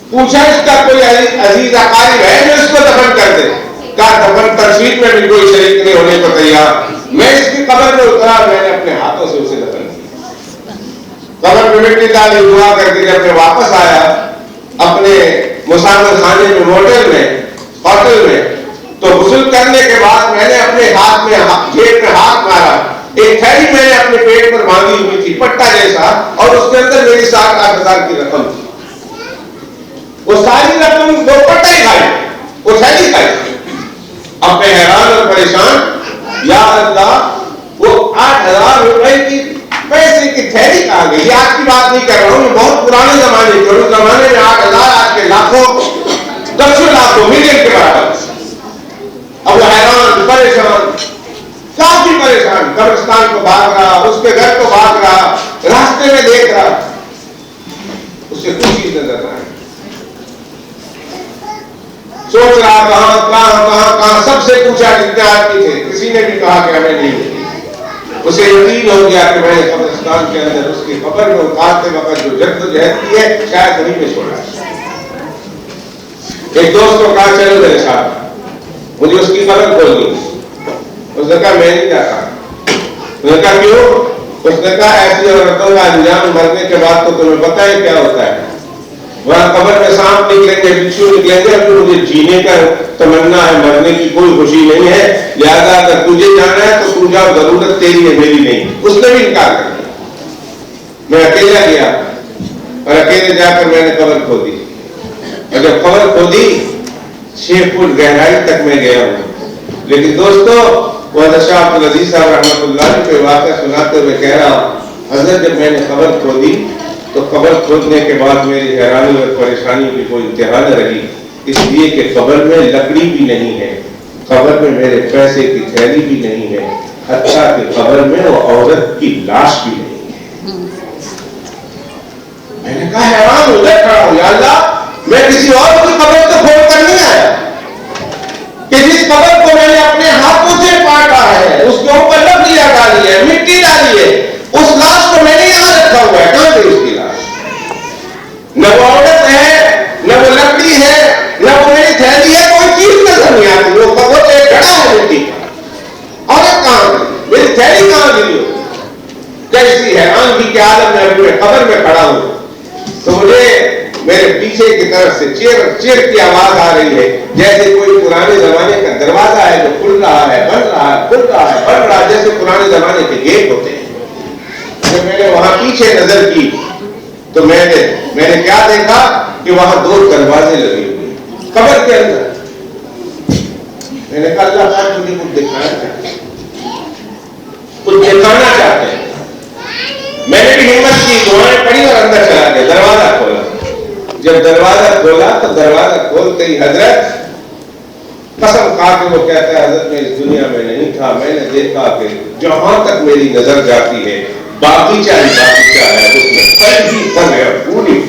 پوچھا اس کا کوئی عزیز اقارب ہے جو اس کو دفن کر دے؟ کہا دفن تشریف میں بھی کوئی شریک نہیں ہونے کو تیار۔ میں اس کی قبر میں اترا، میں نے اپنے ہاتھوں سے اسے دفن کیا، قبر میں مٹی ڈالی، دعا کر کے جب میں واپس آیا اپنے مسافر خانے میں، ہوٹل میں تو غسل کرنے کے بعد میں نے اپنے ہاتھ میں جیب میں ہاتھ مارا، ایک تھیلی میں نے اپنے پیٹ پر باندھی ہوئی تھی پٹا جیسا، اور اس کے اندر میری 7,000 کی رقم تھی۔ وہ ساری رقم وہ پٹا ہی کھائی، وہ تھیلی کھائی۔ اب میں حیران اور پریشان، یا اللہ وہ 8,000 روپے کی پیسے کی تھیلی کہاں گئی؟ آج کی بات نہیں کر رہا ہوں، بہت پرانے زمانے کی، اور اس زمانے میں 8,000 آج کے لاکھوں، 10 لاکھوں، ملین کے برابر۔ اب وہ حیران، پریشان، کافی پریشان، قبرستان کو بھاگ رہا، اس کے گھر کو بھاگ رہا، راستے میں دیکھ رہا، اسے کچھ چیز نظر نہ آئی، سوچ رہا کہاں، سب سے پوچھا جتنے آدمی تھے، کسی نے بھی کہا کہ ہمیں نہیں ملی۔ اسے یقین ہو گیا کہ میں نے قبرستان کے اندر اس کی قبر میں اتارتے وقت جو جدوجہد کی ہے شاید وہیں پہ چھوڑا ہے۔ ایک دوست کو کہا چلو میرے ساتھ، مجھے اس کی قبر کھولنی۔ اس نے کہا میں نہیں جاتا۔ اس نے کہا کیوں؟ اس نے کہا ایسی عورتوں کا انجام مرنے کے بعد تو تمہیں پتہ ہے کیا ہوتا ہے، وہاں قبر میں سانپ نکلیں گے، بچھو نکلیں گے، اور مجھے جینے کا تمنا ہے، مرنے کی کوئی خوشی نہیں ہے، لہذا اگر تجھے جانا ہے تو تو جاؤ، ضرورت تیری ہے میری نہیں۔ اس نے بھی انکار کر دیا۔ میں اکیلا گیا اور اکیلے جا کر میں نے قبر کھودی، اور جب قبر کھودی 6 فٹ گہرائی تک میں گیا ہوں۔ لیکن دوستو وہ حضرت شاہ عبدالعزیز صاحب رحمۃ اللہ علیہ کے واقعہ سناتے ہوئے کہہ رہا ہوں، حضرت جب میں نے قبر کھودی تو قبر کھودنے کے بعد میری حیرانی اور پریشانی کی کوئی انتہا نہ رہی، اس لیے کہ قبر میں لکڑی بھی نہیں ہے، قبر میں میرے پیسے کی تھیلی بھی نہیں ہے، حتیٰ کہ قبر میں وہ عورت کی لاش بھی نہیں ہے۔ میں نے کہا حیران ہو گیا، کھڑا ہوں، یا اللہ میں کسی اور کی قبر تو کھود کر نہیں آیا، کہ جس قبر کو میں نے اپنے ہاتھوں سے کاٹا ہے، اس کے اوپر لکڑیاں ڈالی ہے، مٹی ڈالی ہے، اس لاش کو میں نے یہاں رکھا ہوا ہے، کہاں گئی اس کی لاش؟ نہ وہ عورت ہے، نہ وہ لکڑی ہے، نہ وہ میری تھیلی ہے، کوئی چیز نظر نہیں آتی، وہ قبر ایک گڑھا ہے مٹی کا۔ عورت کہاں گئی؟ میری تھیلی کہاں گئی؟ کیسی حیرانگی کے عالم میں اپنے قبر میں کھڑا ہوں تو مجھے میرے پیچھے پیچھے کی طرف سے چیر کی آواز آ رہی ہے، جیسے کوئی پرانے زمانے کا دروازہ ہے جو کھل رہا ہے، بن رہا ہے، کھل رہا ہے، بن رہا ہے، جیسے پرانے زمانے کے گیٹ ہوتے ہیں۔ جب میں نے وہاں پیچھے نظر کی تو میں نے کیا دیکھا کہ وہاں 2 دروازے لگے ہوئے قبر کے اندر۔ میں نے کہا اللہ پاک مجھے کچھ دکھانا چاہتے ہیں، کچھ دکھانا چاہتے ہیں۔ میں نے بھی ہمت کی، دعائیں پڑھی اور اندر چلا گیا، دروازہ کھولا۔ جب دروازہ کھولا تو دروازہ کھولتے ہی حضرت قسم کھا کے وہ کہتا ہے حضرت میں اس دنیا میں نہیں تھا، میں نے دیکھا کہ جہاں تک میری نظر جاتی ہے باغیچہ ہی باغیچہ ہے، اس میں پھل ہی پھل ہے، پوری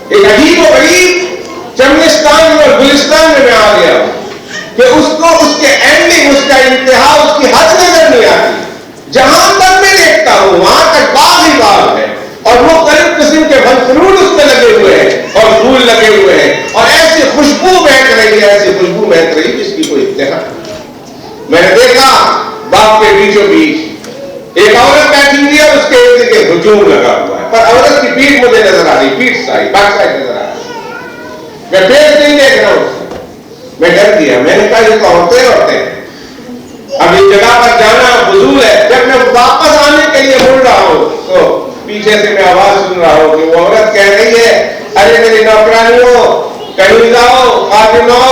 ایک عجیب و غریب چمنستان اور گلستان میں آ گیا کہ اس کو اس کے اینڈنگ، اس کا انتہا، اس کی حد نظر نہیں آتی۔ جہاں تک میں دیکھتا ہوں وہاں تک باغ ہی باغ ہے، اور مختلف قسم کے پھل فروٹ اس میں لگے ہوئے ہیں اور پھول لگے ہوئے ہیں، اور ایسی خوشبو مہک رہی ہے، ایسی خوشبو مہک رہی جس کی کوئی انتہا۔ میں نے دیکھا باغ کے بیچوں بیچ ایک عورت بیٹھی ہوئی ہے، اس کے ارد گرد ہجوم لگا ہوا ہے، پر عورت کی پیٹھ مجھے نظر آ رہی، پیٹھ سائڈ، بیک سائڈ نظر آ رہی، میں فیس نہیں دیکھ رہا ہوں۔ میں ڈر گیا، میں نے کہا یہ تو عورتیں اب اس جگہ پر جانا فضول ہے۔ جب میں واپس آنے کے لیے مڑ رہا ہوں تو پیچھے سے میں آواز سن رہا ہوں کہ وہ عورت کہہ رہی ہے ارے میری نوکرانیوں، کہیں جاؤ، خادموں،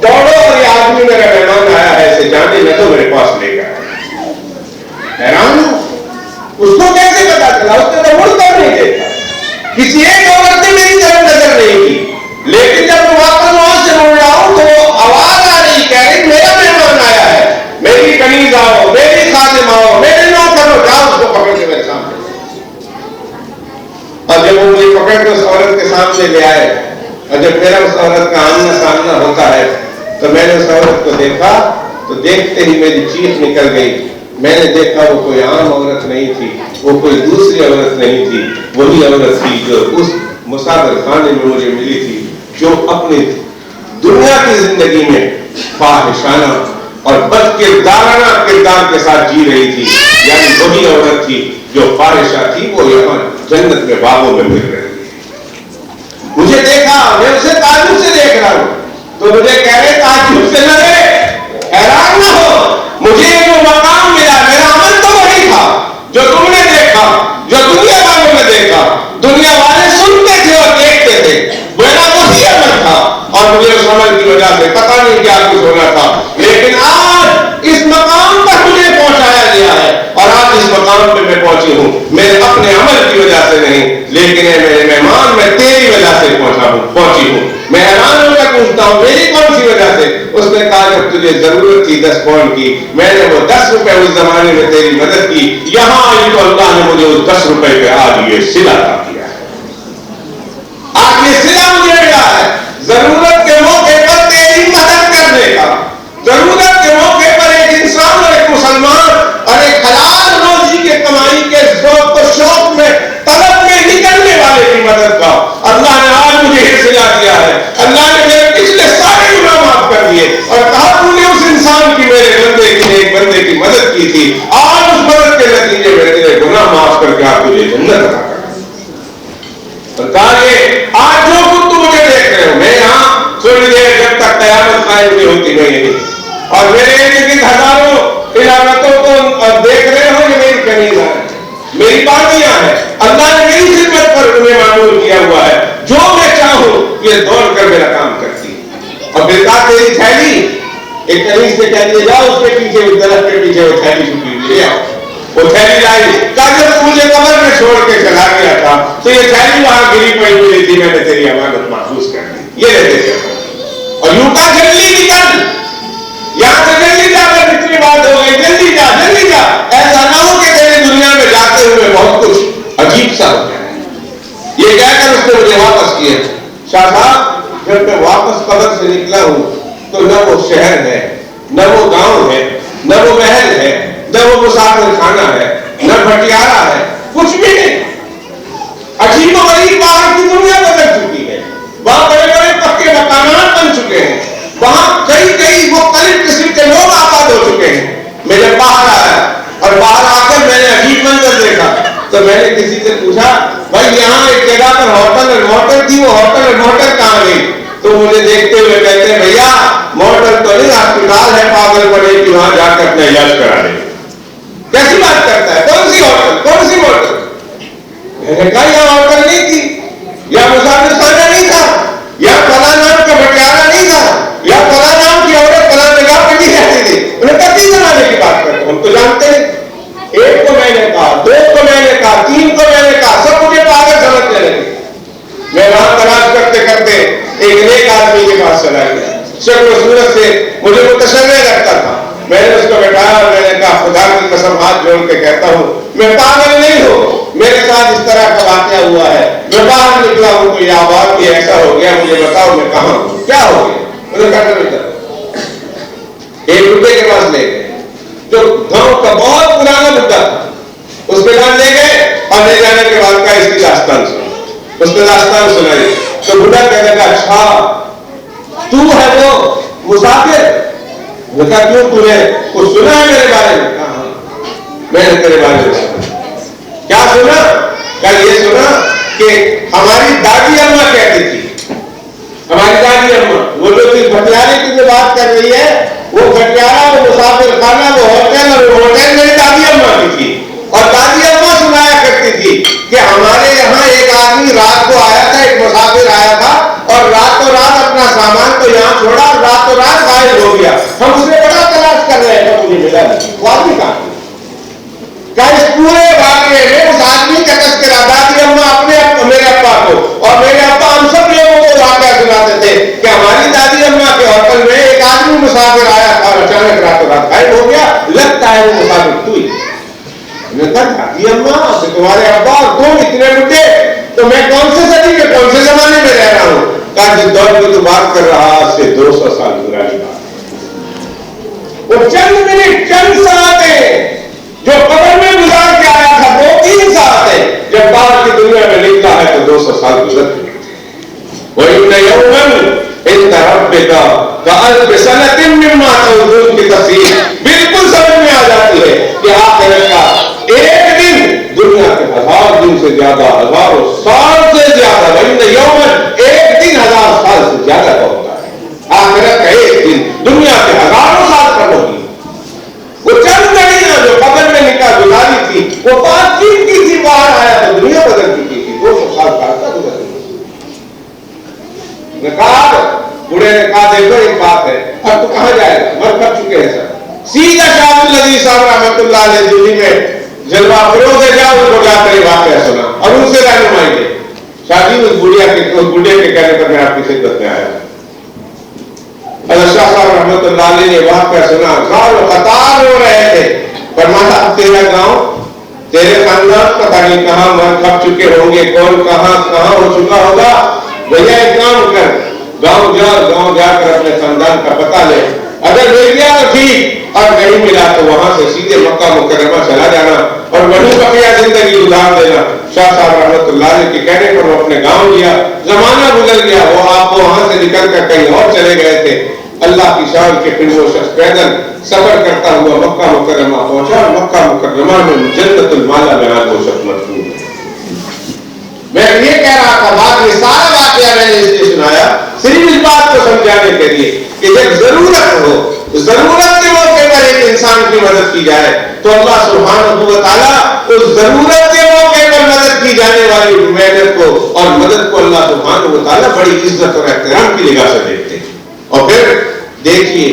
دوڑو، اور یہ آدمی میرا مہمان آیا ہے، اسے جانے نہ تو میرے پاس لے گیا۔ حیران ہوں، اس کو کیسے پتا چلا؟ اس نے تو مڑ کر نہیں دیکھا، کسی ایک عورت نے میری طرف نظر نہیں کی، لیکن جب میں واپس وہاں سے مڑ رہا ہوں تو وہ آواز آ رہی، کہہ رہی میرا مہمان آیا ہے، میری کنیز آؤ، میری خادم آؤ، میرے نوکر ہو، جاؤ اس کو پکڑ کے میرے سامنے۔ اور جب وہ مجھے پکڑ کے اس عورت کے سامنے لے آئے، اور جب میرا اس عورت کا آمنا سامنا ہوتا ہے تو میں نے اس عورت کو دیکھا تو دیکھتے ہی میری چیخ نکل گئی۔ میں نے دیکھا وہ کوئی عام عورت نہیں تھی، وہ کوئی دوسری عورت نہیں تھی، وہی عورت تھی جو اس مسافر خانے میں مجھے ملی تھی، جو اپنی دنیا کی زندگی میں فاحشانہ اور بد کردارانہ کردار کے ساتھ جی رہی تھی، یعنی وہی عورت تھی جو فاحشہ تھی، وہ یہاں جنت میں باغوں میں مل رہی تھی۔ مجھے دیکھا، میں اسے تعجب سے دیکھ رہا ہوں تو مجھے کہہ رہے تعجب سے نہ رہے، حیران نہ ہو، مجھے جو مقام ملا میرا عمل تو وہی تھا جو تم نے دیکھا، جو دنیا والوں نے دیکھا۔ دنیا والے سنتے تھے اور دیکھتے تھے، میرا وہی عمل تھا، اور مجھے اس عمل کی وجہ سے پتہ نہیں کیا کچھ ہونا تھا، لیکن آج اس مقام پر مجھے پہنچایا گیا ہے، اور آج اس مقام پہ میں پہنچی ہوں میرے اپنے عمل کی وجہ سے نہیں، لیکن اے میرے مہمان میں تیری وجہ سے پہنچی ہوں۔ میں حیران ہو کر پوچھتا ہوں میری کون سی وجہ سے؟ اس نے کہا جب تجھے ضرورت تھی 10 پاؤنڈ کی، میں نے وہ 10 روپے اس زمانے میں تیری مدد کی، یہاں آئی تو اللہ نے مجھے اس 10 روپے پہ آج یہ صلہ عطا کیا ہے، آج یہ صلہ مجھے ملا ہے، ضرورت کے موقع پر تیری مدد کرنے کا، ضرورت کے موقع پر ایک انسان اور ایک مسلمان اور ایک حلال روزی کے کمائی کے ذوق و شوق میں طلب میں نکلنے والے کی مدد کا اللہ نے آج مجھے یہ صلہ دیا ہے۔ اللہ نے میرے پچھلے سارے گناہ معاف کر دیے اور کہا تو نے اس انسان کی، میرے بندے کی، ایک بندے کی مدد کی تھی، آج اس مدد کے نتیجے میں تیرے گناہ معاف کر کے آپ تجھے جنت عطا کر۔ آج جو کچھ تم مجھے دیکھ رہے ہو، میں یہاں تھوڑی دیر جب تک قیامت قائم نہیں ہوتی میں یہی، اور میرے ارد ہزاروں علاقوں کو دیکھ رہے ہو، یہ میری کنیز ہے، میری باغیاں ہیں، اللہ نے میری خدمت پر انہیں معمول کیا ہوا ہے، جو میں چاہوں یہ دوڑ کر میرا کام کرتی۔ اور پھر کہا تیری تھیلی، ایک کنیز سے کہہ دیا جاؤ اس کے پیچھے، اس درخت کے پیچھے وہ تھیلی چھپی ہوئی لے آؤ، وہ تھیلی لائی، کہا جب مجھے قبر میں چھوڑ کے چلا گیا تھا تو یہ تھیلی وہاں گری پڑی ہوئی تھی، میں نے تیری امانت محفوظ کر دی، یہ لے دے۔ اور یوں کا جلدی نکل، یہاں سے جلدی جا کر اتنی بات ہو گئی، جلدی جا جلدی جا، ایسا نہ ہو کہ تیری دنیا میں جاتے ہوئے بہت کچھ عجیب سا ہو جائے۔ یہ کہہ کر اس نے مجھے واپس کیا۔ شاہ صاحب جب میں واپس قبر سے نکلا ہوں تو نہ وہ شہر ہے، نہ وہ گاؤں ہے، نہ وہ محل ہے، نہ وہ مسافر خانہ ہے، نہ بھٹیارا ہے، کچھ بھی نہیں۔ عجیب و غریب باہر کی دنیا بدل چکی ہے، وہاں بڑے بڑے پکے مکانات بن چکے ہیں، وہاں کئی مختلف قسم کے لوگ آباد ہو چکے ہیں۔ میں جب باہر آیا اور باہر آ کر میں نے عجیب منظر دیکھا تو میں نے کسی سے پوچھا بھائی یہاں ایک جگہ پر ہوٹل اور موٹر تھی وہ موٹر کہاں گئی؟ تو مجھے دیکھتے ہوئے کہتے ہیں بھیا موٹر تو نہیں، اسپتال ہے پاگل پڑے کہ وہاں جا کر اپنا علاج کرا لے۔ کیسی بات کرتا ہے؟ کون سی ہوٹل، کون سی موٹر؟ میں نے کہا یہ ہوٹل نہیں تھی، یا مسافر خانہ نہیں تھا، یا فلاں نام کا بٹیارہ نہیں تھا، یا فلاں نام کی عورت فلاں جگہ پہ نہیں رہتی تھی۔ انہوں نے کہا 3 زمانے کی بات کرتے ہم تو جانتے ہیں۔ 1 کو میں نے کہا، 2 کو میں نے کہا، 3 کو میں نے کہا، سب مجھے پاگل سمجھنے لگے۔ میں وہاں تلاش کرتے کرتے ایک نیک آدمی کے پاس چلا گیا، شکل و صورت سے مجھے متشرع لگتا تھا۔ میں نے اس کو بٹھایا اور میں نے کہا خدا کی قسم ہاتھ جوڑ کے کہتا ہوں میں پاگل نہیں ہوں، میرے ساتھ اس طرح کا واقعہ ہوا ہے، میں باہر نکلا ہوں تو یہ آواز یہ ایسا ہو گیا، مجھے بتاؤ میں کہاں ہوں، کیا ہو گیا؟ مجھے کہا ایک بڈھے کے پاس لے گئے جو گاؤں کا بہت پرانا بڈھا تھا، اس کے پاس لے گئے اور لے جانے کے بعد کا اس کی داستان سنا، اس نے داستان سنائی تو بڈھا کہنے لگا اچھا تو ہے وہ مسافر؟ میں کہا کیوں تو نے کچھ سنا ہے میرے بارے میں؟ کہا میں نے تیرے بارے میں سنا۔ کیا سنا؟ کہا یہ سنا کہ ہماری دادی اماں کہتی تھی، ہماری دادی اماں وہ جو چیز بھٹیارے کی جو بات کر رہی ہے وہ بھٹیارہ، وہ مسافر خانہ، وہ ہوٹل، اور وہ ہوٹل میری دادی اماں کی تھی، اور دادی اماں سنایا کرتی تھی کہ ہمارے یہاں ایک آدمی رات کو آیا تھا، ایک مسافر آیا تھا اور راتوں رات اپنا سامان تو یہاں چھوڑا اور راتوں رات غائب ہو گیا، ہم اسے بڑا تلاش کر رہے ہیں، مجھے ملا نہیں، وہ آدمی کہاں؟ کیا اس پورے واقعے میں اس آدمی کا تذکرہ دادی اماں اپنے میرے ابا کو اور میرے ابا ہم سب لوگوں کو واقعہ سناتے تھے کہ ہماری دادی اماں کے ہوٹل میں ایک آدمی مسافر آیا تھا اور اچانک راتوں رات غائب ہو گیا، لگتا ہے وہ مسافر تو ہی۔ میں نے کہا دادی اماں تمہارے ابا اور تم اتنے بڈھے، تو میں کون سے صدی میں کون سے زمانے میں رہ رہا ہوں؟ کہا جس دور کی تو بات کر رہا آج سے 200 سال پرانی بات ہے، وہ چند منٹ چند ساعتیں جو قبر میں گزار کے آیا تھا 2-3 ساعتیں جب بعد کی دنیا میں نکلا ہے تو 200 سال گزر چکے۔ وَإِنَّ يَوْمًا عِندَ رَبِّكَ كَأَلْفِ سَنَةٍ مِّمَّا تَعُدُّونَ کی تفسیر بالکل سمجھ میں آ جاتی ہے کہ آخرت کا ایک دن دنیا کے 1000 دن سے زیادہ، ہزاروں سال سے زیادہ، وَإِنَّ يَوْمًا ایک دن 1000 سال سے زیادہ کا ہوتا ہے۔ آخرت کا ایک دن دنیا کے ہزاروں سال پر ہوگی۔ وہ چند گھڑیاں جو قبر میں نکاح گزاری تھی وہ 5 دن کی تھی، باہر آیا تو دنیا بدل چکی تھی، 200 سال کا عرصہ گزر گیا۔ بوڑھے نے کہا دیکھو ایک بات ہے، اب تو کہاں جائے گا، مر کر چکے ہیں سر۔ سیدھا شاہ العزیز صاحب رحمۃ اللہ علیہ دلی میں جلوہ فروغ ہے، جاؤ ان کو جا کر واقعہ سنا اور ان سے رہنمائی لے۔ شادی اس بوڑھے کے کہنے پر میں آپ کی خدمت میں آیا۔ حضرت شاہ صاحب رحمۃ اللہ علیہ نے واقعہ سنا، غار و قطار ہو رہے تھے، فرمایا اب تیرا گاؤں تیرے خاندان پتہ نہیں کہاں مر کھپ چکے ہوں گے، کون کہاں ہو چکا ہوگا، بھیا ایک کام کر گاؤں جا کر اپنے خاندان کا پتہ لے، اگر مل گیا تو ٹھیک اور نہیں ملا تو وہاں سے سیدھے مکہ مکرمہ چلا جانا اور وہیں بقیہ زندگی گزار دینا۔ شاہ صاحب رحمۃ اللہ علیہ کے کہنے پر وہ اپنے گاؤں گیا، زمانہ گزر گیا، وہ آپ کو وہاں سے نکل کر کہیں اور چلے گئے تھے۔ اللہ کی شان کے پھر وہ شخص پیدل سفر کرتا ہوا مکہ مکرمہ پہنچا اور مکہ مکرمہ میں جنت المالا میں آج وہ شخص مدفون ہے۔ میں یہ کہہ رہا تھا بات، یہ سارا واقعہ میں نے اس لیے سنایا صرف اس بات کو سمجھانے کے لیے کہ جب ضرورت ہو، ضرورت کے موقع پر ایک انسان کی مدد کی جائے تو اللہ سبحانہ و تعالیٰ اس ضرورت کے موقع پر مدد کی جانے والی محنت کو اور مدد کو اللہ سبحانہ و تعالیٰ بڑی عزت اور احترام کی نگاہ سے دیکھتے ہیں۔ اور پھر دیکھیے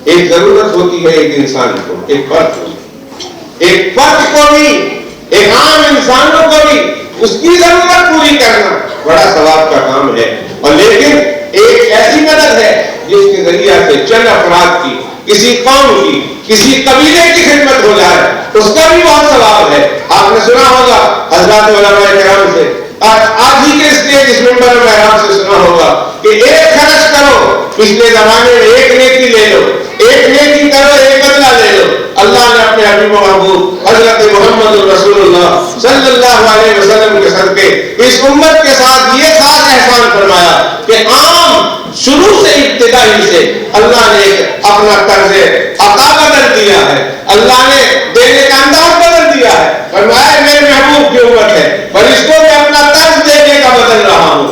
ایک ضرورت ہوتی ہے ایک انسان کو، ایک فرد کو بھی، ایک عام انسانوں کو بھی اس کی ضرورت پوری کرنا بڑا ثواب کا کام ہے، اور لیکن ایک ایسی مدد ہے جس کے ذریعہ سے چند افراد کی، کسی قوم کی، کسی قبیلے کی خدمت ہو جائے اس کا بھی بہت ثواب ہے۔ آپ نے سنا ہوگا حضرات علماء کرام سے، آج ہی کے اسٹیج اس ممبر میں آپ سے سنا ہوگا کہ ایک خرچ کرو، پچھلے زمانے میں ایک نیکی لے لو، ایک نیکی کرو ایک بدلہ لے لو۔ اللہ نے اپنے حبیب و محبوب حضرت محمد رسول اللہ صلی اللہ علیہ وسلم کے صدقے اس امت کے ساتھ یہ خاص احسان فرمایا کہ عام شروع سے ابتدائی سے اللہ نے اپنا طرز عطا بدل دیا ہے، اللہ نے دینے کا انداز بدل دیا ہے۔ فرمایا میرے محبوب کی امت ہے، فرشتوں میں اپنا طرز دینے کا بدل رہا ہوں،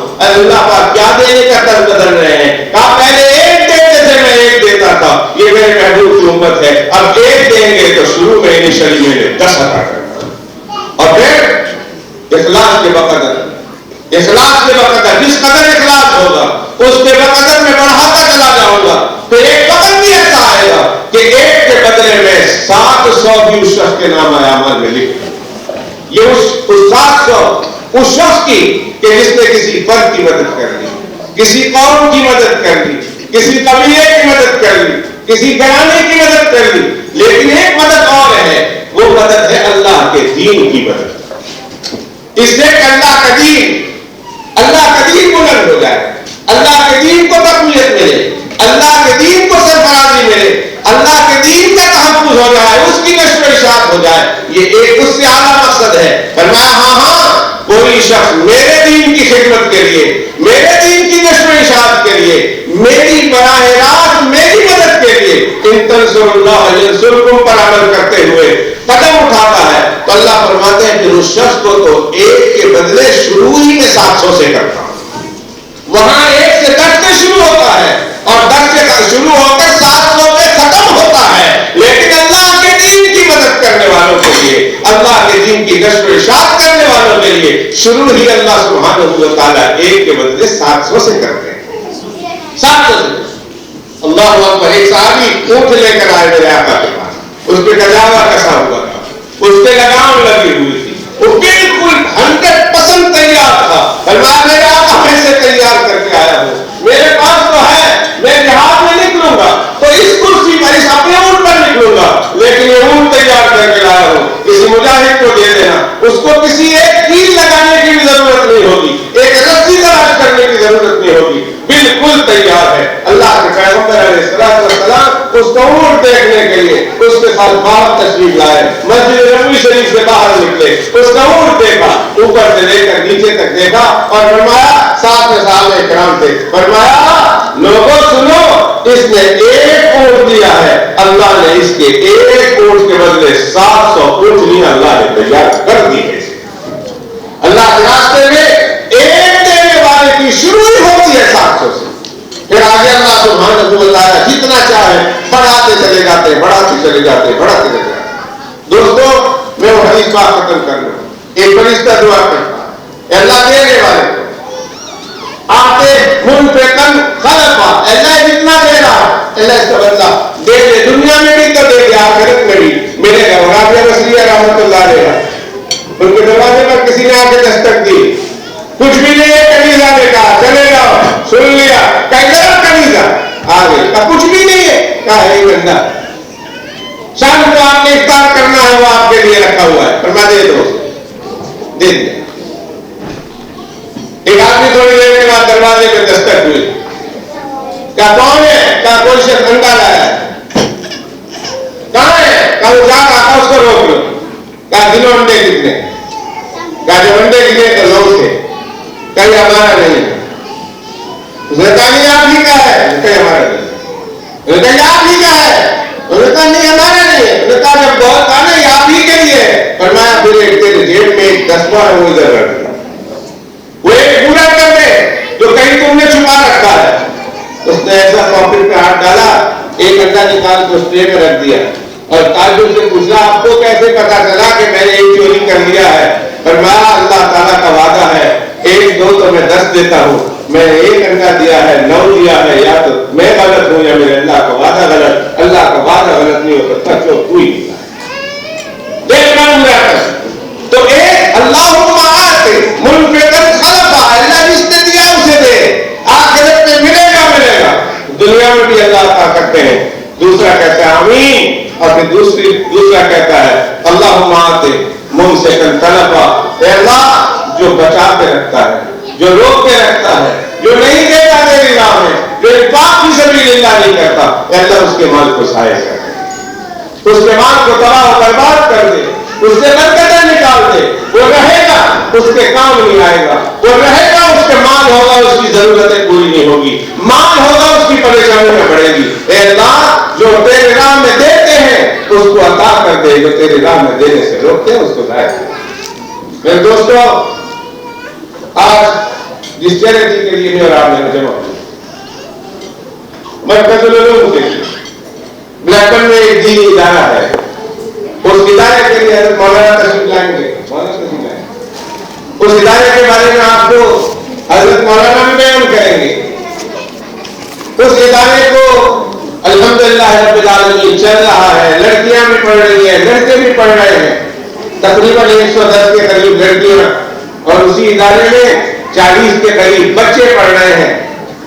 دینے کا طرز بدل رہے ہیں. کہا پہلے ایک دیتے تھے میں ایک دیتا تھا, یہ میرے محبوب کی امت ہے, اب ایک دیں گے تو شروع میں انیشلی میں نے 10 عطا کرتا, اور پھر اخلاص کے بقدر, اخلاص کے بقدر جس قدر اخلاص ہوگا اس کے بقدر میں بڑھاتا چلا جاؤں گا. پھر ایک وقت بھی ایسا آئے گا کہ ایک کے بدلے میں 700 بھی اس شخص کے نام اعمال میں لکھ, یہ اس 700 اس شخص کی کہ جس نے کسی فرد کی مدد کر لی, کسی قوم کی مدد کر لی, کسی قبیلے کی مدد کر لی, کسی گھرانے کی مدد کر لی. لیکن ایک مدد اور ہے, وہ مدد ہے اللہ کے دین کی مدد. اس سے کہ اللہ کا دین بلند ہو جائے, اللہ کے دین کو تقویت ملے, اللہ کے دین کو سرفرازی ملے, اللہ کے دین کا تحفظ ہو جائے, اس کی نشر و اشاعت ہو جائے. یہ ایک اس سے اعلیٰ مقصد ہے. فرمایا ہاں کوئی شخص میرے دین کی خدمت کے لیے, میرے دین کی نشر و اشاعت کے لیے, میری براہ راست میری مدد کے لیے ان تنصروا اللہ ینصرکم پر عمل کرتے ہوئے قدم اٹھاتا ہے, تو اللہ فرماتے ہیں کہ اس شخص کو تو ایک کے بدلے شروع ہی میں 700 سے کرتا ہوں. وہاں 1 سے 10 سے شروع ہوتا ہے اور 10 سے شروع ہو کر 700 پہ ختم ہوتا ہے. لیکن اللہ کے دین کی مدد کرنے والوں کے لیے, اللہ کے دین کی نشر و اشاعت کرنے والوں کے لیے شروع ہی اللہ سبحانہ و تعالیٰ 1 کے بدلے 700 سے کرتے ہیں. 700 سے. اللہ اکبر. ایک صحابی اونٹ لے کر آئے میرے آقا کے پاس, اس پہ گجاوا کسا ہوا تھا, اس پہ لگام لگی ہوئی تھی, وہ بالکل 100% تیار تھا. فرمایا میرے آقا میں سے تیار کر کے آیا ہوں, میرے پاس تو ہے, میں جہاد میں نکلوں گا تو اس کرسی پر, اس اپنے اونٹ پر نکلوں گا, لیکن یہ اونٹ تیار کر کے لایا ہوں, کسی مجاہد کو دے دینا, اس کو کسی ایک کیل لگانے کی بھی ضرورت نہیں ہوگی, ایک رسی تلاش کرنے کی ضرورت نہیں ہوگی, بالکل تیار ہے. اللہ کے پیغمبر علیہ السلام اس کو اونٹ دیکھنے کے لیے اس کے ساتھ باہر تشریف لائے, مسجد نبوی شریف سے باہر نکلے, اس کا اونٹ دیکھا, اوپر سے لے کر نیچے تک دیکھا اور فرمایا, ساتھ میں صحابہ کرام تھے, فرمایا لوگوں سنو, اس نے ایک اونٹ دیا ہے, اللہ نے اس کے ایک اونٹ کے بدلے 700 اونٹنیاں اللہ نے تیار کر دی ہے. اللہ کے راستے میں ایک دینے والے کی شروع ہی ہوتی ہے 700 سے, پھر آگے اللہ سبحانہ و تعالیٰ جتنا چاہے بڑھاتے چلے جاتے, بڑھاتے چلے جاتے, بڑھاتے چلے جاتے. دوستو میں وہ حدیث بات ختم کر لوں. ایک فرشتہ دعا کرتا ہے, اللہ دینے والے کو آتے منفقاً خلفا, اللہ جتنا دے رہا اللہ اس کا بدلہ دے دے, دنیا میں بھی تو دے دے, آخرت میں بھی ملے گا. رابعہ بصریہ رحمۃ اللہ علیہ, ان کے دروازے پر کسی نے آ کے دستک دی, کچھ بھی نہیں ہے, کنیزہ نے کہا چلے جاؤ, سن لیا, کہا کنیزہ آ گئی, کچھ بھی نہیں ہے, کہا ہے بندہ, شام کو آپ نے افطار کرنا ہے, وہ آپ کے لیے رکھا ہوا ہے, فرما دے دو, دے دیا. ایک آدمی تھوڑی دیر کے بعد دروازے پہ دستک ہوئی, کیا کون ہے, کہا کوئی شخص انڈا لایا ہے, کہاں ہے, کہا وہ جا رہا, اس کو روک لو, کہا دنوں انڈے کتنے, کہا جو انڈے گنے تو لوگ تھے, کہیں ہمارا نہیں ہے. اس نے کہا نہیں آپ ہی کا ہے, کہیں ہمارا نہیں, اس نے کہا آپ ہی کا ہے, اس نے کہا نہیں ہمارا نہیں ہے. اس نے کہا جب بہت کہا نہیں آپ ہی کے لیے ہے, فرمایا پھر ایک تیرے جیب میں ایک دسواں ہے, وہ ادھر رکھ دیا, وہ ایک پورا کر دے جو کہیں تم نے چھپا رکھا ہے. اس نے ایسا پاکٹ میں ہاتھ ڈالا, ایک انڈا نکال کے اس ٹرے میں رکھ دیا اور تاجر سے پوچھا آپ کو کیسے پتا چلا کہ میں نے ایک چوری کر لیا ہے. فرمایا اللہ تعالیٰ کا وعدہ ہے, 1 2 تو میں 10 دیتا ہوں, میں نے ایک انڈا دیا ہے 9 دیا ہے, یا تو میں غلط ہوں یا میرے اللہ کا وعدہ غلط. اللہ کا وعدہ غلط نہیں ہو سکتا, جو کوئی دیکھنا ہوا کر. تو ایک اللہ آتے منفقاً خلفا, اللہ جس نے دیا اسے دے, آخرت میں ملے گا, دنیا میں بھی اللہ عطا کرتے ہیں. دوسرا کہتا ہے آمین, اور پھر دوسرا کہتا ہے اللہم آتے ممسکاً خلفا, اے اللہ جو بچا کے رکھتا ہے, جو روک کے رکھتا ہے, جو نہیں دیتا تیری راہ میں, جو انفاق فی سبیل اللہ نہیں کرتا, اے اللہ اس کے مال کو ضائع کر دے, اس کے مال کو تباہ و برباد کر دے, اس سے برکتیں نکال دے. وہ رہے گا اس کے کام نہیں آئے گا, وہ رہے گا اس کے مال ہوگا اس کی ضرورتیں پوری نہیں ہوگی, مال ہوگا اس کی پریشانی میں پڑے گی. اے اللہ جو تیرے راہ میں دیتے ہیں اس کو عطا کر دے, جو تیرے راہ میں دینے سے روکتے ہیں اس کو ضائع کر دے. میرے دوستو, آج جس چیریٹی کے لیے میں اور آپ نے جمع کی. مرکز العلوم کے بلیکن میں ایک دینی ادارہ ہے، اس ادارے کے لیے حضرت مولانا تشریف لائیں گے. اس ادارے کے بارے میں آپ کو حضرت مولانا بھی بیان کریں گے. اس ادارے کو الحمدللہ رب العالمین چل رہا ہے، لڑکیاں بھی پڑھ رہی ہیں، لڑکے بھی پڑھ رہے ہیں، تقریباً 110 کے قریب لڑکیاں اور اسی ادارے میں 40 کے قریب بچے پڑھ رہے ہیں.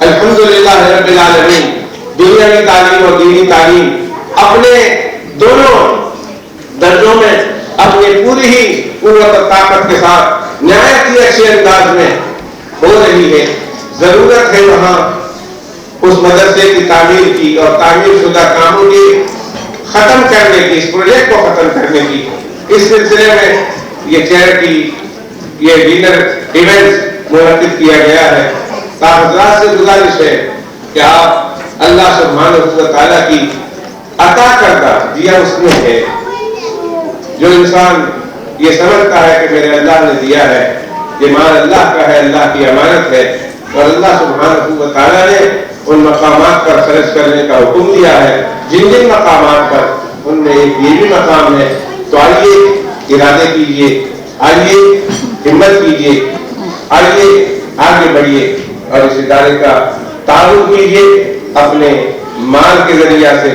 الحمدللہ رب العالمین دنیاوی تعلیم اور دینی تعلیم اپنے دونوں درجوں میں اپنی پوری ہی قوت اور طاقت کے ساتھ نہایت ہی اچھے انداز میں ہو رہی ہے. ضرورت ہے وہاں اس مدرسے کی تعمیر کی اور تعمیر شدہ کاموں کی ختم کرنے کی، اس پروجیکٹ کو ختم کرنے کی. اس سلسلے میں یہ چیریٹی، یہ ڈنر ایونٹ منعقد کیا گیا ہے. حضرات سے گزارش ہے کہ آپ اللہ سبحانہ و تعالیٰ کی عطا کردہ دیا اس میں ہے. جو انسان یہ سمجھتا ہے کہ میرے اللہ نے دیا ہے، یہ مال اللہ کا ہے، اللہ کی امانت ہے، اور اللہ سبحانہ و تعالیٰ نے ان مقامات پر خرچ کرنے کا حکم دیا ہے جن جن مقامات پر، ان میں ایک یہ بھی مقام ہے. تو آئیے ارادے کیجیے، آئیے ہمت کیجیے، آئیے آگے بڑھیے اور اس ادارے کا تعاون کیجیے اپنے مال کے ذریعہ سے،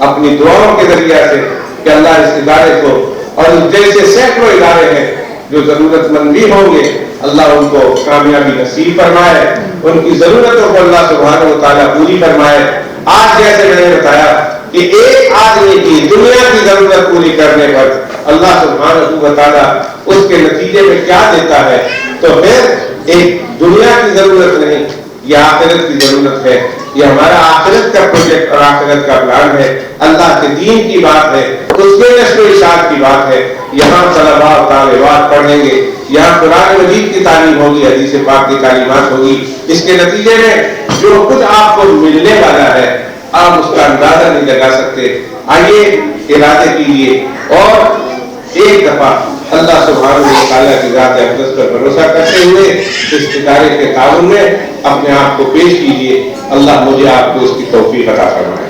اپنی دعاؤں کے ذریعہ سے، کہ اللہ اس ادارے کو اور جیسے سینکڑوں ادارے ہیں جو ضرورت مند بھی ہوں گے، اللہ ان کو کامیابی نصیب فرمائے، ان کی ضرورتوں کو اللہ سبحانہ و تعالیٰ پوری فرمائے. آج جیسے میں نے بتایا کہ ایک آدمی کی دنیا کی ضرورت پوری کرنے پر اللہ سبحانہ و تعالیٰ اس کے نتیجے میں کیا دیتا ہے، تو پھر ایک دنیا کی ضرورت نہیں، یہ آخرت کی ضرورت ہے. یہ ہمارا آخرت کا پروجیکٹ اور آخرت کا پلان ہے. اللہ کے دین کی بات ہے، اس کے نشر و اشاعت کی بات ہے. یہاں طلباء اور طالبات پڑھیں گے، یہاں قرآن مجید کی تعلیم ہوگی، حدیث پاک کی تعلیمات ہوگی. اس کے نتیجے میں جو کچھ آپ کو ملنے والا ہے آپ اس کا اندازہ نہیں لگا سکتے. آئیے ارادے کیجیے اور ایک دفعہ اللہ سبحانہ و تعالیٰ کی ذات اقدس پر بھروسہ کرتے ہوئے اس ادارے کے تعاون میں اپنے آپ کو پیش کیجیے. اللہ مجھے آپ کو اس کی توفیق عطا فرمائے.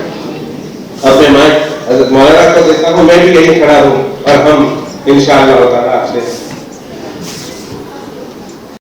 اپنے حضرت مولانا کو دیکھتا ہوں، میں بھی یہیں کھڑا ہوں اور ہم انشاءاللہ تعالیٰ آپ سے